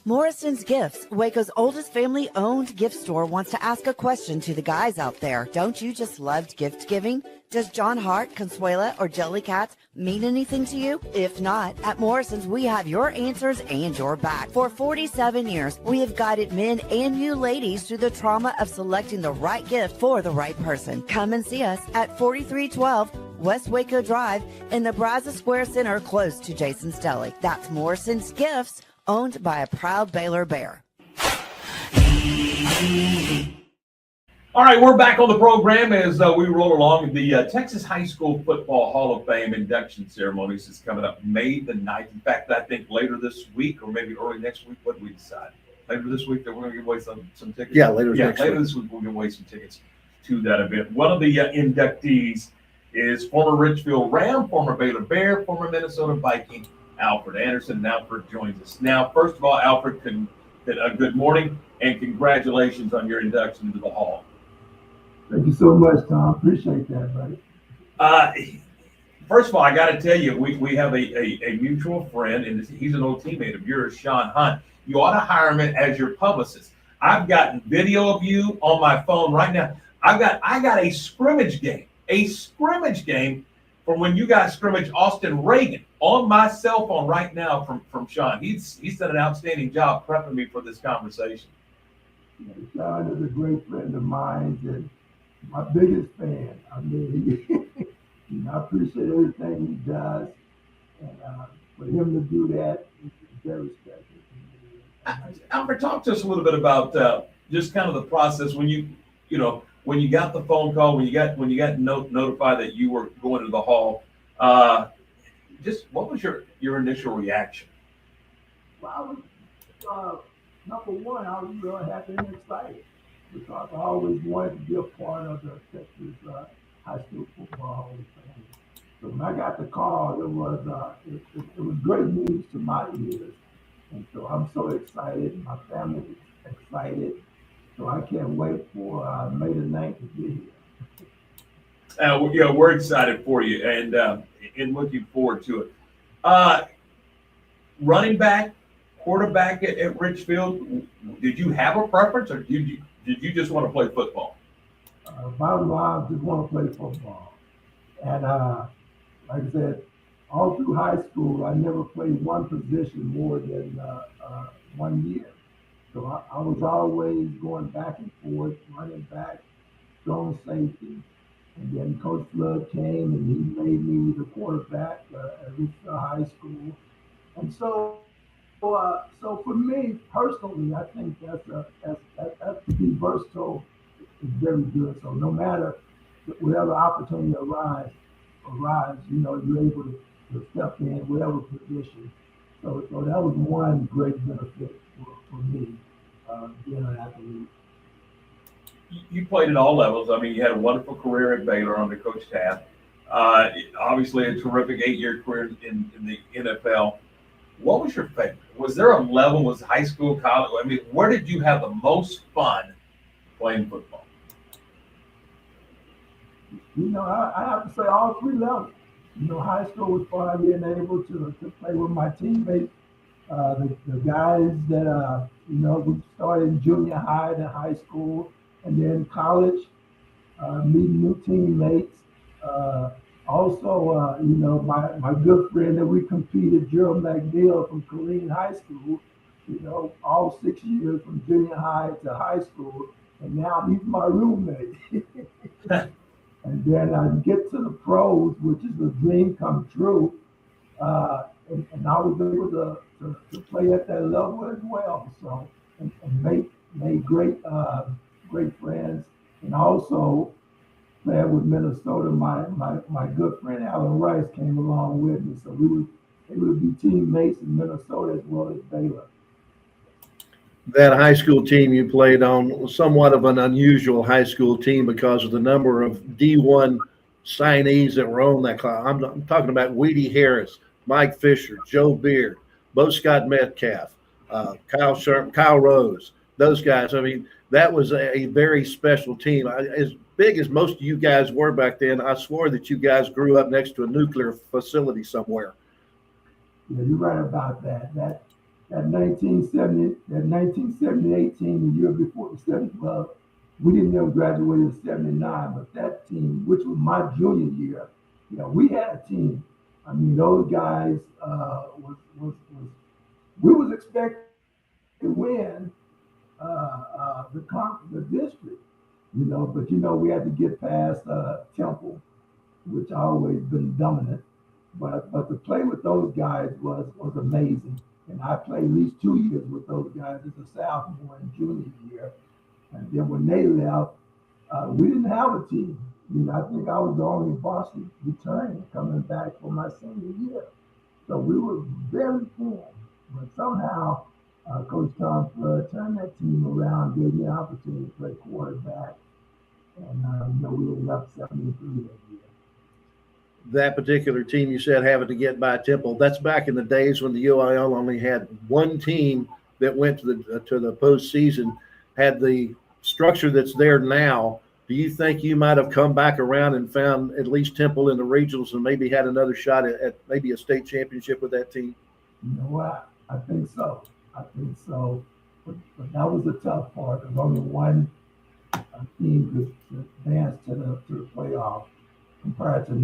Speaker 3: Morrison's Gifts, Waco's oldest family-owned gift store, wants to ask a question to the guys out there. Don't you just love gift giving? Does John Hart, Consuela, or Jellycats mean anything to you? If not, at Morrison's, we have your answers and your back. For 47 years, we have guided men and you ladies through the trauma of selecting the right gift for the right person. Come and see us at 4312 West Waco Drive in the Brazos Square Center, close to Jason's Deli. That's Morrison's Gifts, owned by a proud Baylor Bear.
Speaker 1: All right, we're back on the program as we roll along. The Texas High School Football Hall of Fame induction ceremonies is coming up May the 9th. In fact, I think later this week or maybe early next week, what do we decide? Later this week that we're going to give away some tickets?
Speaker 2: Yeah, later next
Speaker 1: later
Speaker 2: week.
Speaker 1: this week we'll give away some tickets to that event. One of the inductees is former Richfield Ram, former Baylor Bear, former Minnesota Viking, Alfred Anderson. Alfred joins us. Now, first of all, Alfred, good morning and congratulations on your induction into the Hall.
Speaker 8: Thank you so much, Tom. Appreciate that, buddy.
Speaker 1: First of all, I got to tell you, we have a mutual friend, and he's an old teammate of yours, Sean Hunt. You ought to hire him as your publicist. I've gotten video of you on my phone right now. I got a scrimmage game from when you guys scrimmaged Austin Reagan on my cell phone right now from Sean. He's done an outstanding job prepping me for this conversation.
Speaker 8: Yeah, Sean is a great friend of mine and my biggest fan. I mean, I appreciate everything he does, and for him to do that is very special.
Speaker 1: Alfred, talk to us a little bit about just kind of the process when you got the phone call, when you got notified that you were going to the Hall. Just what was your initial reaction?
Speaker 8: Well, I was number one. I was real happy and excited because I always wanted to be a part of the Texas High School Football Hall of Fame. So when I got the call, it was great news to my ears, and so I'm so excited. My family is excited. So I can't wait for May the 9th to be here.
Speaker 1: We're excited for you and looking forward to it. Running back, quarterback at Richfield, did you have a preference or did you just want to play football?
Speaker 8: Bottom line, I just want to play football. And like I said, all through high school, I never played one position more than 1 year. So I was always going back and forth, running back, strong safety. And then Coach Flood came and he made me the quarterback at Richfield High School. And so for me personally, I think that's to be versatile is very good. So no matter whatever opportunity arrives, you're able to step in whatever position. So that was one great benefit for me, being an athlete.
Speaker 1: You played at all levels. I mean, you had a wonderful career at Baylor under Coach Taft. Obviously, a terrific 8-year career in the NFL. What was your favorite? Was there a level? Was high school, college? I mean, where did you have the most fun playing football?
Speaker 8: I have to say all three levels. High school was fun, being able to play with my teammates. The guys that we started in junior high and high school, and then college, meeting new teammates. Also, my good friend that we competed, Gerald McNeil from Killeen High School, all 6 years from junior high to high school, and now he's my roommate. And then I get to the pros, which is a dream come true. And I was able to play at that level as well. So, and made great friends. And also playing with Minnesota, my good friend Alan Rice came along with me. So we were able to be teammates in Minnesota as well as Baylor.
Speaker 2: That high school team you played on was somewhat of an unusual high school team because of the number of D1 signees that were on that class. I'm talking about Weedy Harris, Mike Fisher, Joe Beard, Bo Scott Metcalf, Kyle Sharp, Kyle Rose, those guys. I mean, that was a very special team. As big as most of you guys were back then, I swore that you guys grew up next to a nuclear facility somewhere.
Speaker 8: Yeah, you're right about that. That 1978 team, the year before, well, we didn't ever graduate in 79, but that team, which was my junior year, we had a team. I mean, those guys we was expected to win the district, but we had to get past Temple, which always been dominant. But to play with those guys was amazing. And I played at least 2 years with those guys as a sophomore and junior year. And then when they left, we didn't have a team. I think I was the only varsity returning coming back for my senior year. So we were very thin. But somehow, Coach Tom Flood turned that team around, gave me an opportunity to play quarterback. And, we ended up 73 that year.
Speaker 2: That particular team you said having to get by Temple, that's back in the days when the UIL only had one team that went to the postseason, had the structure that's there now. Do you think you might have come back around and found at least Temple in the regionals and maybe had another shot at maybe a state championship with that team?
Speaker 8: You know what? I think so. But that was the tough part. There's only one team to advance to the playoff compared to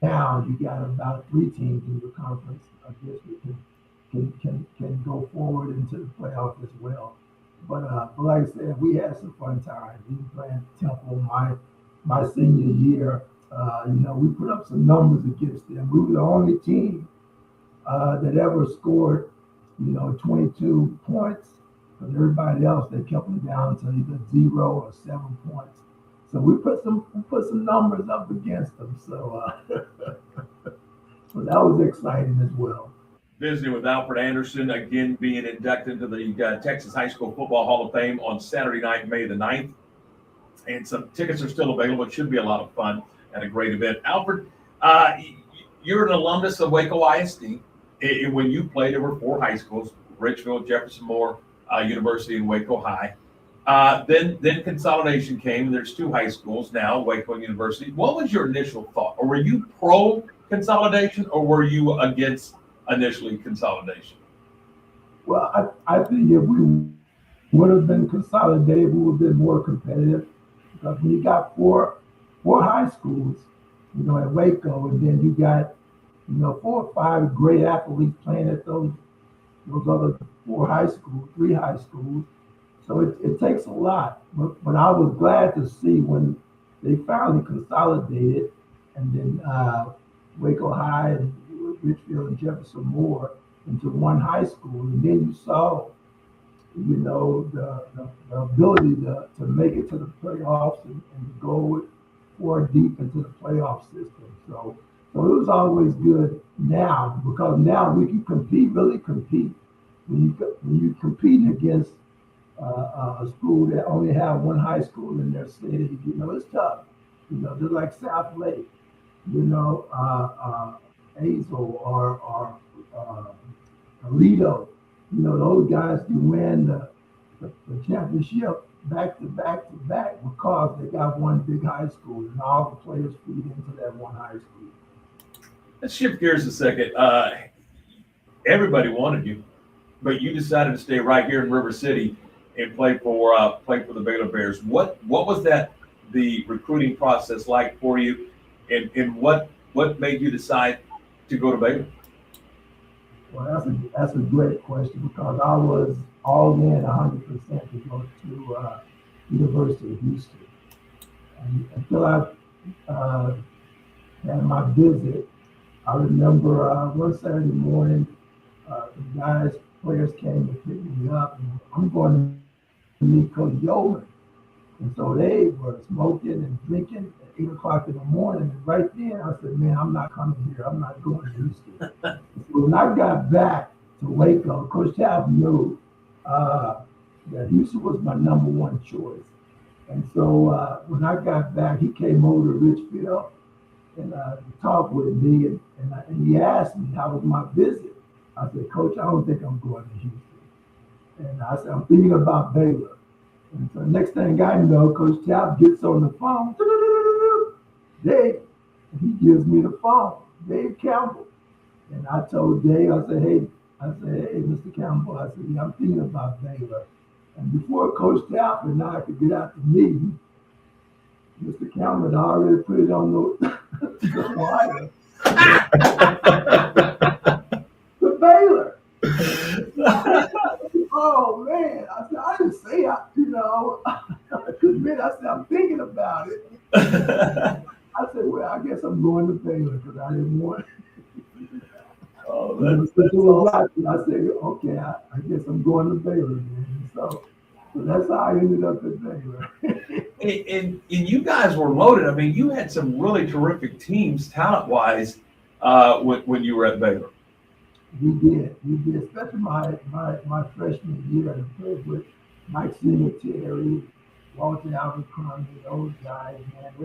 Speaker 8: now. You got about 3 teams in the conference district can go forward into the playoff as well. But like I said, we had some fun times. Even playing Temple my senior year, we put up some numbers against them. We were the only team that ever scored, 22 points. Because everybody else, they kept them down to either 0 or 7 points. So we put some numbers up against them. So so that was exciting as well.
Speaker 1: Visiting with Alfred Anderson, again being inducted into the Texas High School Football Hall of Fame on Saturday night, May the 9th. And some tickets are still available. It should be a lot of fun and a great event. Alfred, you're an alumnus of Waco ISD. When you played, there were 4 high schools: Richfield, Jefferson Moore, University, and Waco High. Then consolidation came. There's 2 high schools now, Waco and University. What was your initial thought? Or were you pro consolidation, or were you against initially consolidation?
Speaker 8: Well, I think if we would have been consolidated, we would have been more competitive. Because when you got four high schools, at Waco, and then you got 4 or 5 great athletes playing at those other 3 high schools. So it takes a lot. But I was glad to see when they finally consolidated, and then Waco High and Richfield and Jefferson Moore into one high school, and then you saw, the ability to make it to the playoffs and go 4 deep into the playoff system. So it was always good now, because now we can really compete. When you compete against a school that only have one high school in their city, it's tough. Just like South Lake, Hazel or Toledo, those guys can win the championship back to back because they got one big high school and all the players feed into that one high school.
Speaker 1: Let's shift gears a second. Everybody wanted you, but you decided to stay right here in River City and play for the Baylor Bears. What was the recruiting process like for you, and what made you decide to go to Baylor?
Speaker 8: Well, that's a great question because I was all in 100% to go to University of Houston. And until I had my visit, I remember one Saturday morning, the players came to pick me up, and I'm going to meet Coach Yeoman. And so they were smoking and drinking at 8 o'clock in the morning. And right then, I said, man, I'm not coming here. I'm not going to Houston. So when I got back to Waco, Coach Tapp knew that Houston was my number one choice. And so when I got back, he came over to Richfield and talked with me. And he asked me how was my visit. I said, Coach, I don't think I'm going to Houston. And I said, I'm thinking about Baylor. And so next thing I know, Coach Tapp gets on the phone. Dave, he gives me the phone, Dave Campbell. And I told Dave, I said, hey, Mr. Campbell, I said, yeah, I'm thinking about Baylor. And before Coach Tapp and I could get out the meeting, Mr. Campbell had already put it on the wire. To Baylor. Oh man, I said, I didn't say I could admit, I said, I'm thinking about it. I said, well, I guess I'm going to Baylor because I didn't want it.
Speaker 1: Oh, that's awesome.
Speaker 8: I said, okay, I guess I'm going to Baylor then. So that's how I ended up at Baylor.
Speaker 1: And you guys were loaded. I mean, you had some really terrific teams, talent-wise, when you were at Baylor.
Speaker 8: We did, especially my freshman year. I played with Mike Singletary, Walter Abercrombie, those guys. Man, it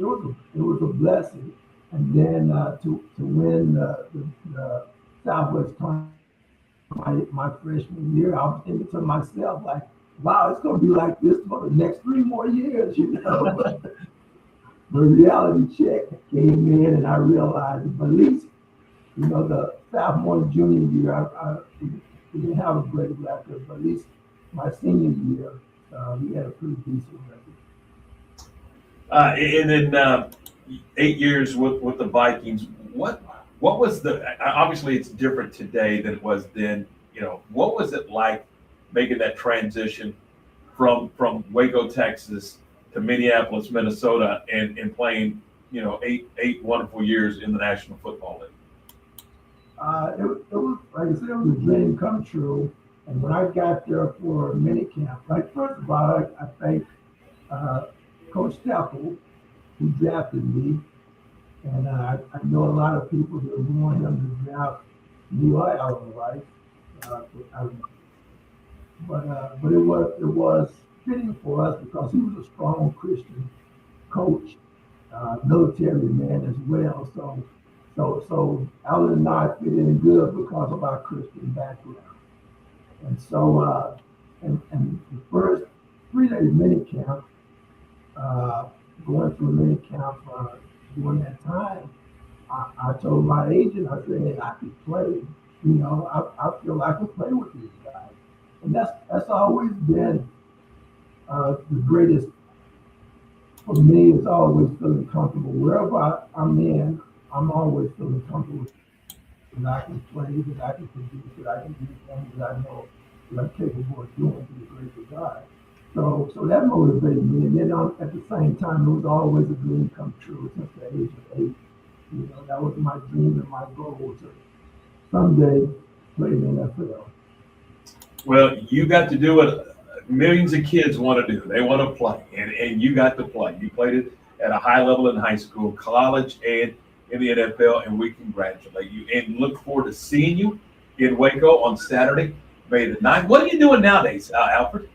Speaker 8: was a blessing. And then to win the Southwest Tournament my freshman year, I was thinking to myself like, wow, it's going to be like this for the next 3 more years, you know. The reality check came in, and I realized, but at least, you know, the sophomore and junior year, we didn't have a great record, but at least my senior year, we had a pretty decent record.
Speaker 1: And then 8 years with the Vikings. What was obviously it's different today than it was then. You know, what was it like making that transition from Waco, Texas to Minneapolis, Minnesota, and playing, you know, eight wonderful years in the National Football League?
Speaker 8: It was, like I said, it was a dream come true. And when I got there for minicamp, like, first of all, I thank Coach Staffel, who drafted me. And I know a lot of people that want him to draft me or Alvin Rice. But it was fitting for us because he was a strong Christian coach, military man as well. So Alan and I fit in good because of our Christian background. And so and the first 3-day minicamp, going through minicamp during that time, I told my agent, I said, hey, I could play. You know, I feel I could play with these guys. And that's always been the greatest for me. It's always feeling comfortable. Wherever I'm in, I'm always feeling comfortable that I can play, that I can produce, that I can do things that I know that I'm capable of doing to the grace of God. So that motivated me. And then at the same time, it was always a dream come true since the age of 8. You know, that was my dream and my goal to someday play in the NFL.
Speaker 1: Well, you got to do what millions of kids want to do. They want to play, and you got to play. You played it at a high level in high school, college, and in the NFL, and we congratulate you and look forward to seeing you in Waco on Saturday, May the 9th. What are you doing nowadays, Alfred?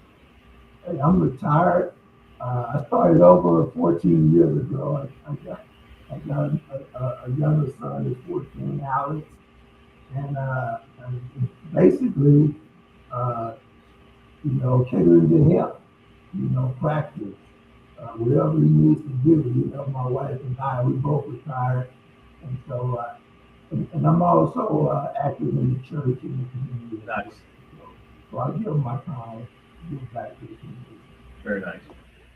Speaker 8: Hey, I'm retired. I started over 14 years ago. I got a younger son, is 14, Alex, and basically, you know, catering to him, you know, practice, whatever he needs to do. You know, my wife and I, we both retired, and so, and I'm also active in the church in the community.
Speaker 1: Nice.
Speaker 8: So I give my time, give back to the community.
Speaker 1: Very nice.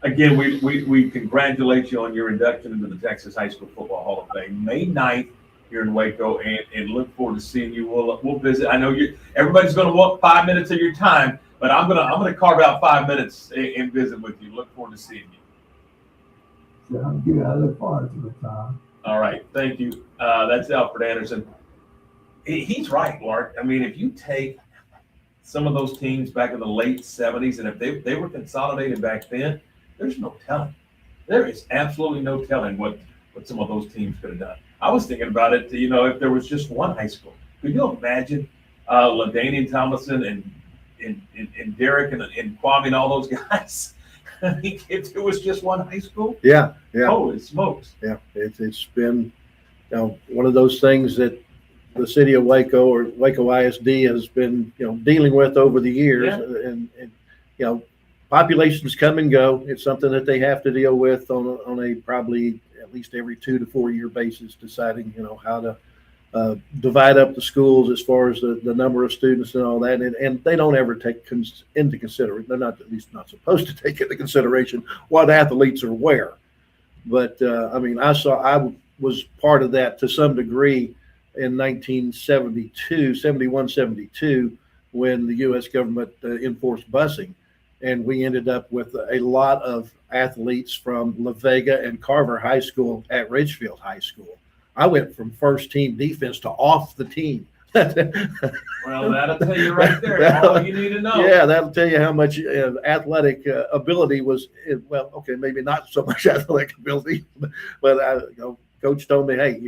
Speaker 1: Again, we congratulate you on your induction into the Texas High School Football Hall of Fame, May 9th here in Waco, and look forward to seeing you. We'll visit. I know everybody's going to want 5 minutes of your time, but I'm gonna carve out 5 minutes and visit with you. Look forward to seeing you.
Speaker 8: Sounds good. I look forward to it, Tom.
Speaker 1: All right, thank you. That's Alfred Anderson. He's right, Lark. I mean, if you take some of those teams back in the late 70s, and if they were consolidated back then, there's no telling. There is absolutely no telling what some of those teams could have done. I was thinking about it, if there was just one high school. Could you imagine LaDainian Tomlinson and Derek and Kwame and all those guys? I mean, if it was just one high school?
Speaker 2: Yeah.
Speaker 1: Holy smokes.
Speaker 2: Yeah, it's been one of those things that the city of Waco or Waco ISD has been dealing with over the years, and populations come and go. It's something that they have to deal with on a probably at least every 2 to 4 year basis, deciding how to divide up the schools as far as the number of students and all that, and they don't ever take into consideration. They're not, at least not supposed to take into consideration what athletes are where. But I was part of that to some degree in 1971, 72, when the U.S. government enforced busing, and we ended up with a lot of athletes from La Vega and Carver High School at Ridgefield High School. I went from first team defense to off the team.
Speaker 1: Well, that'll tell you right there all you need to know.
Speaker 2: Yeah, that'll tell you how much athletic ability was. Well, okay, maybe not so much athletic ability, but Coach told me, hey,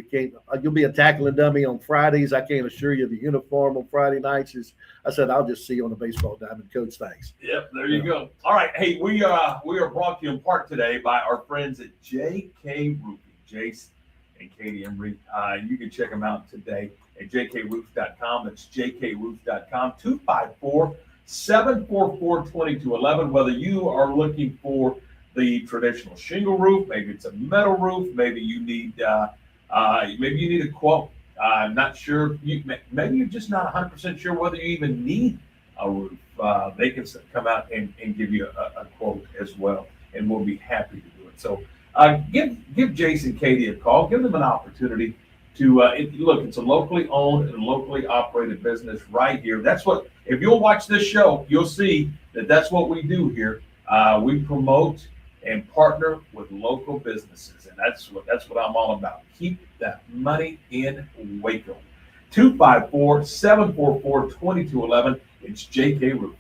Speaker 2: you'll be a tackling dummy on Fridays. I can't assure you the uniform on Friday nights is. I said, I'll just see you on the baseball diamond, Coach. Thanks.
Speaker 1: Yep, there you go. All right, hey, we are brought to you in part today by our friends at JK Roofing, Jace and Katie Emery. You can check them out today at jkroof.com. That's jkroof.com. 254-744-2211. Whether you are looking for the traditional shingle roof, maybe it's a metal roof, maybe you need a quote. I'm not sure. Maybe you're just not 100% sure whether you even need a roof. They can come out and give you a quote as well, and we'll be happy to do it. So give Jason and Katie a call. Give them an opportunity to look. It's a locally owned and locally operated business right here. That's what. If you'll watch this show, you'll see that's what we do here. We promote and partner with local businesses, and that's what I'm all about. Keep that money in Waco. 254-744-2211. It's JK Roof.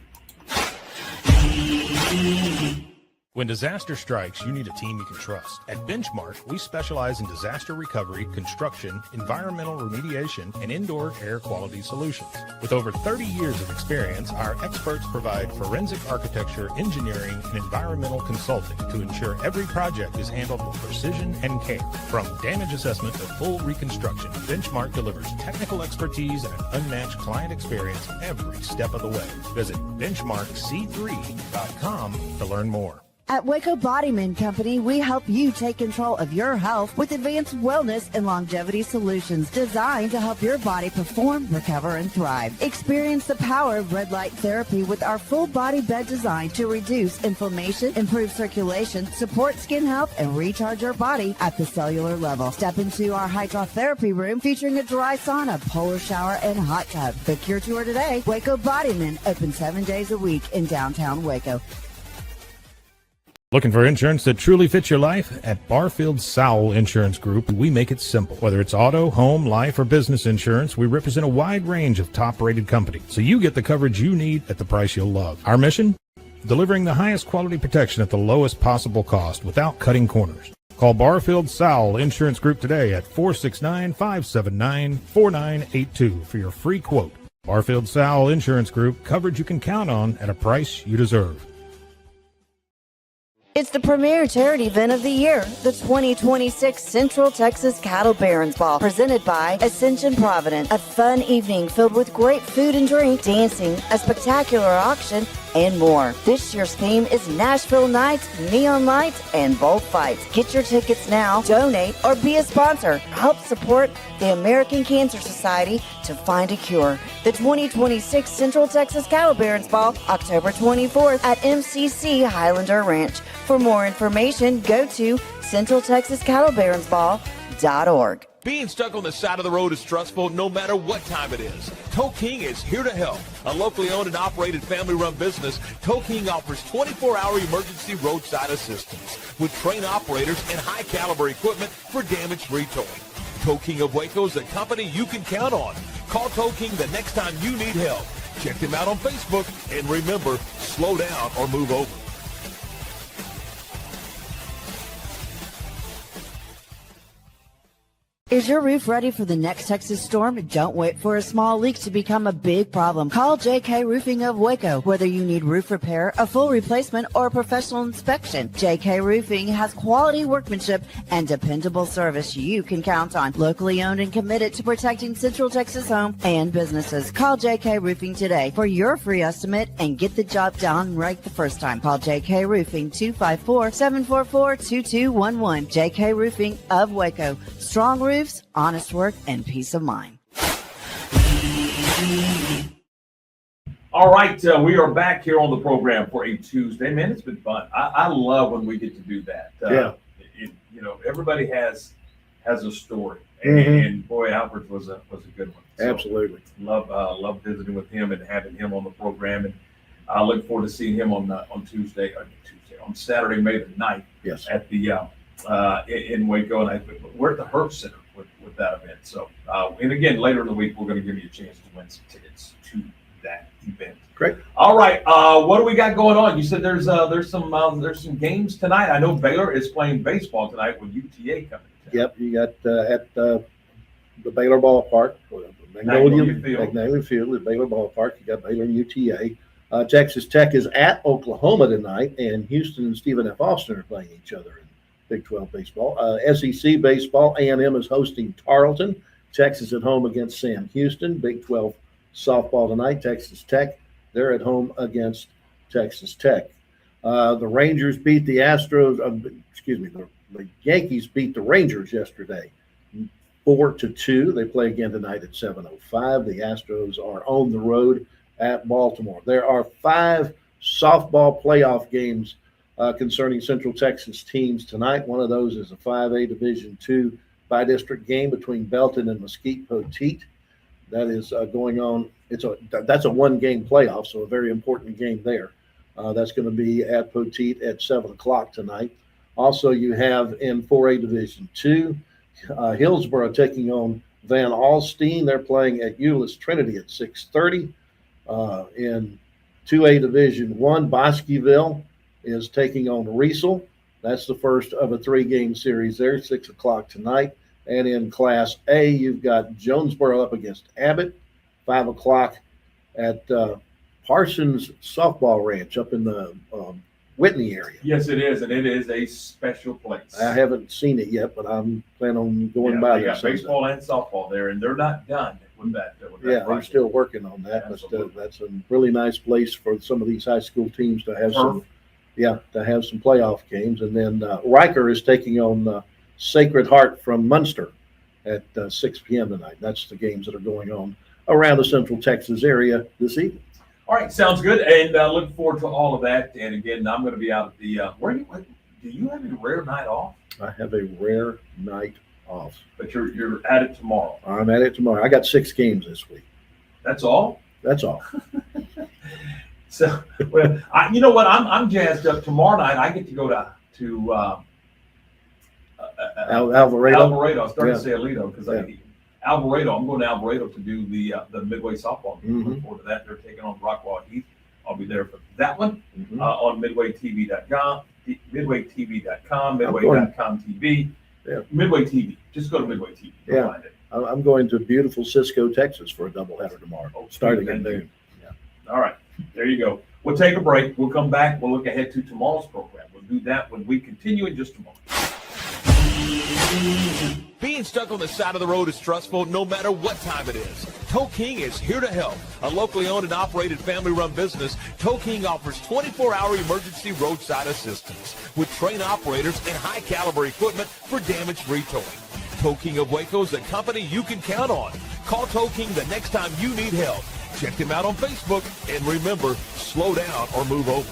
Speaker 4: When disaster strikes, you need a team you can trust. At Benchmark, we specialize in disaster recovery, construction, environmental remediation, and indoor air quality solutions. With over 30 years of experience, our experts provide forensic architecture, engineering, and environmental consulting to ensure every project is handled with precision and care. From damage assessment to full reconstruction, Benchmark delivers technical expertise and an unmatched client experience every step of the way. Visit benchmarkc3.com to learn more.
Speaker 3: At Waco Bodyman Company, we help you take control of your health with advanced wellness and longevity solutions designed to help your body perform, recover, and thrive. Experience the power of red light therapy with our full body bed design to reduce inflammation, improve circulation, support skin health, and recharge your body at the cellular level. Step into our hydrotherapy room featuring a dry sauna, polar shower, and hot tub. Book your tour today. Waco Bodyman, open 7 days a week in downtown Waco.
Speaker 4: Looking for insurance that truly fits your life? At Barfield Show Insurance Group, we make it simple. Whether it's auto, home, life, or business insurance, we represent a wide range of top-rated companies, so you get the coverage you need at the price you'll love. Our mission? Delivering the highest quality protection at the lowest possible cost without cutting corners. Call Barfield Show Insurance Group today at 469-579-4982 for your free quote. Barfield Show Insurance Group, coverage you can count on at a price you deserve.
Speaker 3: It's the premier charity event of the year, the 2026 Central Texas Cattle Barons Ball, presented by Ascension Providence. A fun evening filled with great food and drink, dancing, a spectacular auction, and more. This year's theme is Nashville Nights, Neon Lights, and Bullfights. Get your tickets now, donate, or be a sponsor. Help support the American Cancer Society to find a cure. The 2026 Central Texas Cattle Barons Ball, October 24th at MCC Highlander Ranch. For more information, go to centraltexascattlebaronsball.org.
Speaker 5: Being stuck on the side of the road is stressful no matter what time it is. Tow King is here to help. A locally owned and operated family-run business, Tow King offers 24-hour emergency roadside assistance with trained operators and high-caliber equipment for damage-free towing. Tow King of Waco is a company you can count on. Call Tow King the next time you need help. Check them out on Facebook, and remember, slow down or move over.
Speaker 3: Is your roof ready for the next Texas storm? Don't wait for a small leak to become a big problem. Call JK Roofing of Waco. Whether you need roof repair, a full replacement, or a professional inspection, JK Roofing has quality workmanship and dependable service you can count on. Locally owned and committed to protecting Central Texas homes and businesses. Call JK Roofing today for your free estimate and get the job done right the first time. Call JK Roofing 254-744-2211. JK Roofing of Waco. Strong roofs, honest work, and peace of mind.
Speaker 1: All right, we are back here on the program for a Tuesday. Man, it's been fun. I love when we get to do that. Everybody has a story, and boy, Alfred was a good one. So
Speaker 2: Absolutely.
Speaker 1: Love visiting with him and having him on the program, and I look forward to seeing him on Saturday, May the 9th.
Speaker 2: Yes.
Speaker 1: At the in Waco, and we're at the Herb Center with that event. So, and again, later in the week, we're going to give you a chance to win some tickets to that event.
Speaker 2: Great.
Speaker 1: All right, what do we got going on? You said there's some games tonight. I know Baylor is playing baseball tonight with UTA coming to town.
Speaker 2: Yep, you got at the Baylor Ballpark, Magnolia Field at Baylor Ballpark. You got Baylor and UTA. Texas Tech is at Oklahoma tonight, and Houston and Stephen F. Austin are playing each other in Big 12 baseball. SEC baseball, A&M is hosting Tarleton. Texas at home against Sam Houston. Big 12 softball tonight. Texas Tech, they're at home against Texas Tech. The Rangers beat the Astros. The Yankees beat the Rangers yesterday, 4-2. They play again tonight at 7:05. The Astros are on the road at Baltimore. There are 5 softball playoff games concerning Central Texas teams tonight. One of those is a 5A Division II bi-district game between Belton and Mesquite Poteet. That is going on. That's a one-game playoff, so a very important game there. That's going to be at Poteet at 7 o'clock tonight. Also, you have in 4A Division II, Hillsborough taking on Van Alstyne. They're playing at Euless Trinity at 6:30. In 2A Division I, Bosqueville is taking on Riesel. That's the first of a 3-game series there, 6 o'clock tonight. And in Class A, you've got Jonesboro up against Abbott, 5 o'clock at Parsons Softball Ranch up in the Whitney area.
Speaker 1: Yes, it is, and it is a special place.
Speaker 2: I haven't seen it yet, but I'm planning on going by
Speaker 1: there.
Speaker 2: there.
Speaker 1: Got baseball and softball there, and they're not done with that.
Speaker 2: They're still working on that. But that's a really nice place for some of these high school teams to have some playoff games. And then Riker is taking on Sacred Heart from Munster at 6 p.m. tonight. That's the games that are going on around the Central Texas area this evening.
Speaker 1: All right, sounds good, and look forward to all of that. And again, I'm going to be out at the. Do you have a rare night off?
Speaker 2: I have a rare night off.
Speaker 1: But you're at it tomorrow.
Speaker 2: I'm at it tomorrow. I got 6 games this week.
Speaker 1: That's all.
Speaker 2: That's all.
Speaker 1: So, well, you know what? I'm jazzed up. Tomorrow night, I get to go to
Speaker 2: Alvarado.
Speaker 1: Alvarado. I was starting to say Alito because Alvarado. I'm going to Alvarado to do the Midway softball game. Look forward to that. They're taking on Rockwall Heath. I'll be there for that one on MidwayTV.com, MidwayTV.com, Midway.com TV, Midway TV. Just go to Midway TV. You'll find it.
Speaker 2: I'm going to beautiful Cisco, Texas for a doubleheader tomorrow, starting at noon.
Speaker 1: All right, there you go. We'll take a break. We'll come back. We'll look ahead to tomorrow's program. We'll do that when we continue in just a moment.
Speaker 5: Being stuck on the side of the road is stressful no matter what time it is. Tow King is here to help. A locally owned and operated family-run business, Tow King offers 24-hour emergency roadside assistance with trained operators and high-caliber equipment for damage-free towing. Tow King of Waco is a company you can count on. Call Tow King the next time you need help. Check them out on Facebook, and remember, slow down or move over.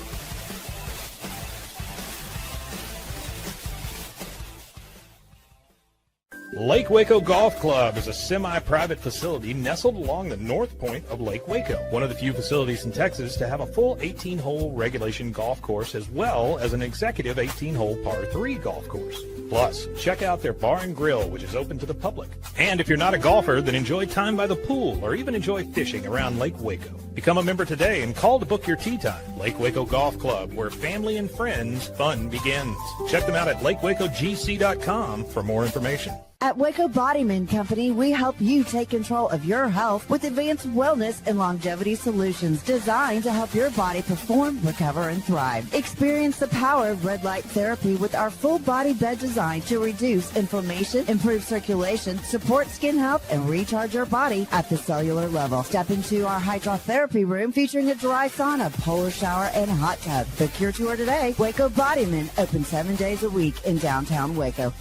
Speaker 4: Lake Waco Golf Club is a semi-private facility nestled along the north point of Lake Waco, one of the few facilities in Texas to have a full 18-hole regulation golf course as well as an executive 18-hole par 3 golf course. Plus, check out their bar and grill, which is open to the public. And if you're not a golfer, then enjoy time by the pool or even enjoy fishing around Lake Waco. Become a member today and call to book your tee time. Lake Waco Golf Club, where family and friends fun begins. Check them out at lakewacogc.com for more information.
Speaker 3: At Waco Bodyman Company, we help you take control of your health with advanced wellness and longevity solutions designed to help your body perform, recover, and thrive. Experience the power of red light therapy with our full body bed design to reduce inflammation, improve circulation, support skin health, and recharge your body at the cellular level. Step into our hydrotherapy room featuring a dry sauna, polar shower, and hot tub. Book your tour today. Waco Bodyman, open 7 days a week in downtown Waco.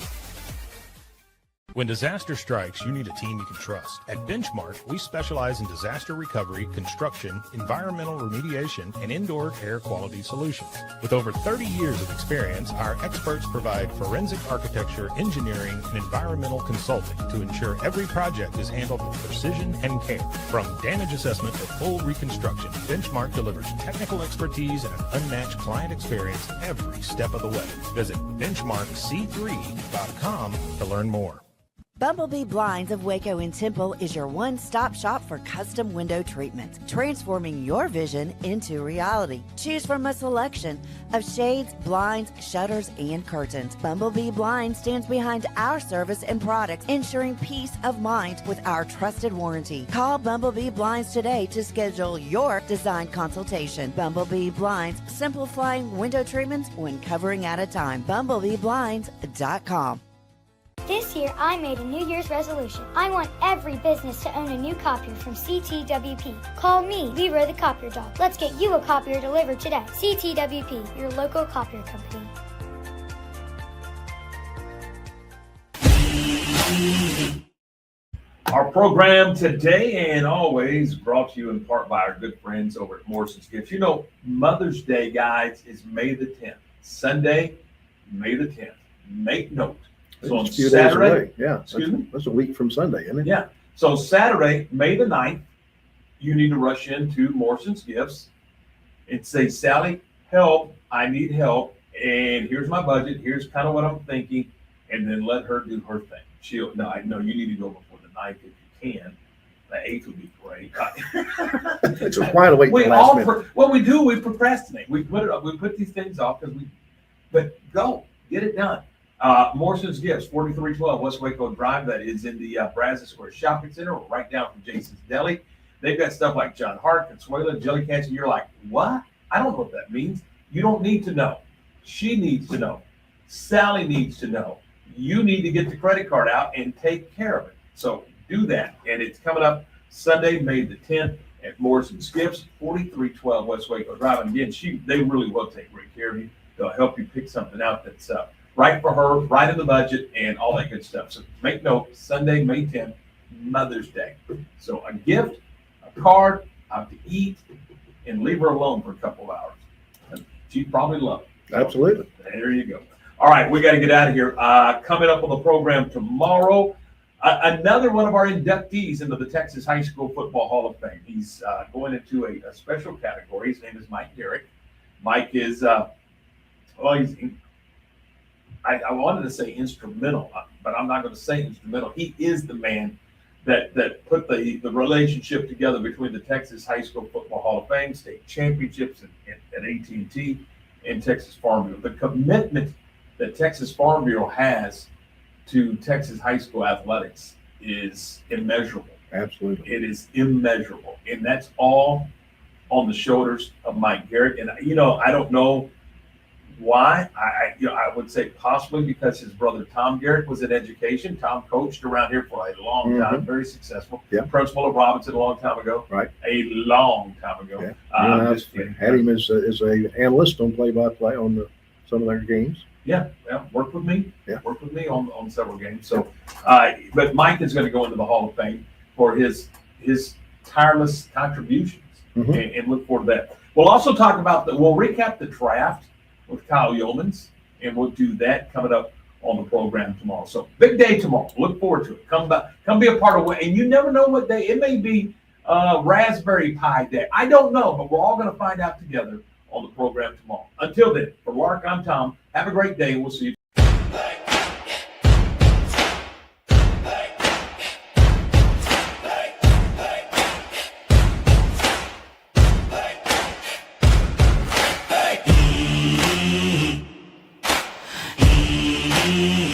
Speaker 4: When disaster strikes, you need a team you can trust. At Benchmark, we specialize in disaster recovery, construction, environmental remediation, and indoor air quality solutions. With over 30 years of experience, our experts provide forensic architecture, engineering, and environmental consulting to ensure every project is handled with precision and care. From damage assessment to full reconstruction, Benchmark delivers technical expertise and an unmatched client experience every step of the way. Visit benchmarkc3.com to learn more.
Speaker 3: Bumblebee Blinds of Waco and Temple is your one-stop shop for custom window treatments, transforming your vision into reality. Choose from a selection of shades, blinds, shutters, and curtains. Bumblebee Blinds stands behind our service and products, ensuring peace of mind with our trusted warranty. Call Bumblebee Blinds today to schedule your design consultation. Bumblebee Blinds, simplifying window treatments one covering at a time. BumblebeeBlinds.com.
Speaker 7: This year, I made a New Year's resolution. I want every business to own a new copier from CTWP. Call me, Leroy the Copier Dog. Let's get you a copier delivered today. CTWP, your local copier company.
Speaker 1: Our program today and always brought to you in part by our good friends over at Morrison's Gifts. You know, Mother's Day, guys, is May the 10th. Sunday, May the 10th. Make note. So on
Speaker 2: It's a few days
Speaker 1: Saturday,
Speaker 2: away. Yeah,
Speaker 1: excuse me?
Speaker 2: that's a week from Sunday, isn't it?
Speaker 1: Yeah. So Saturday, May the 9th, you need to rush into Morrison's Gifts and say, Sally, help, I need help, and here's my budget, here's kind of what I'm thinking, and then let her do her thing. I know you need to go before the 9th if you can. The 8th would be great.
Speaker 2: It's a while to wait
Speaker 1: We
Speaker 2: till last
Speaker 1: all
Speaker 2: minute.
Speaker 1: what we do, we procrastinate. We put these things off but go, get it done. Morrison's Gifts, 4312 West Waco Drive. That is in the Brazos Square Shopping Center, right down from Jason's Deli. They've got stuff like John Hart, Consuela, Jelly Cats, and you're like, what? I don't know what that means. You don't need to know. She needs to know. Sally needs to know. You need to get the credit card out and take care of it. So do that. And it's coming up Sunday, May the 10th at Morrison's Gifts, 4312 West Waco Drive. And again, they really will take great care of you. They'll help you pick something out that's right for her, right in the budget, and all that good stuff. So make note, Sunday, May 10th, Mother's Day. So a gift, a card, out to eat, and leave her alone for a couple of hours. And she'd probably love it.
Speaker 2: Absolutely.
Speaker 1: There you go. All right, we got to get out of here. Coming up on the program tomorrow, another one of our inductees into the Texas High School Football Hall of Fame. He's going into a special category. His name is Mike Garrett. Mike is, I wanted to say instrumental, but I'm not going to say instrumental. He is the man that put the relationship together between the Texas High School Football Hall of Fame, state championships at AT&T, and Texas Farm Bureau. The commitment that Texas Farm Bureau has to Texas high school athletics is immeasurable.
Speaker 2: Absolutely.
Speaker 1: It is immeasurable. And that's all on the shoulders of Mike Garrett. And, I don't know why. I would say possibly because his brother Tom Garrett was in education. Tom coached around here for a long time, very successful.
Speaker 2: Yeah.
Speaker 1: Principal of Robinson a long time ago.
Speaker 2: Right.
Speaker 1: A long time ago.
Speaker 2: Yeah. Had him as a analyst on play-by-play on some of their games.
Speaker 1: Yeah, worked with me.
Speaker 2: Yeah.
Speaker 1: Worked with me on several games. So, but Mike is going to go into the Hall of Fame for his tireless contributions, and look forward to that. We'll also talk about we'll recap the draft with Kyle Yeomans, and we'll do that coming up on the program tomorrow. So big day tomorrow. Look forward to it. Come back, come be a part of it. And you never know what day. It may be Raspberry Pi Day. I don't know, but we're all going to find out together on the program tomorrow. Until then, for Lark, I'm Tom. Have a great day, and we'll see you.
Speaker 9: Mm-hmm.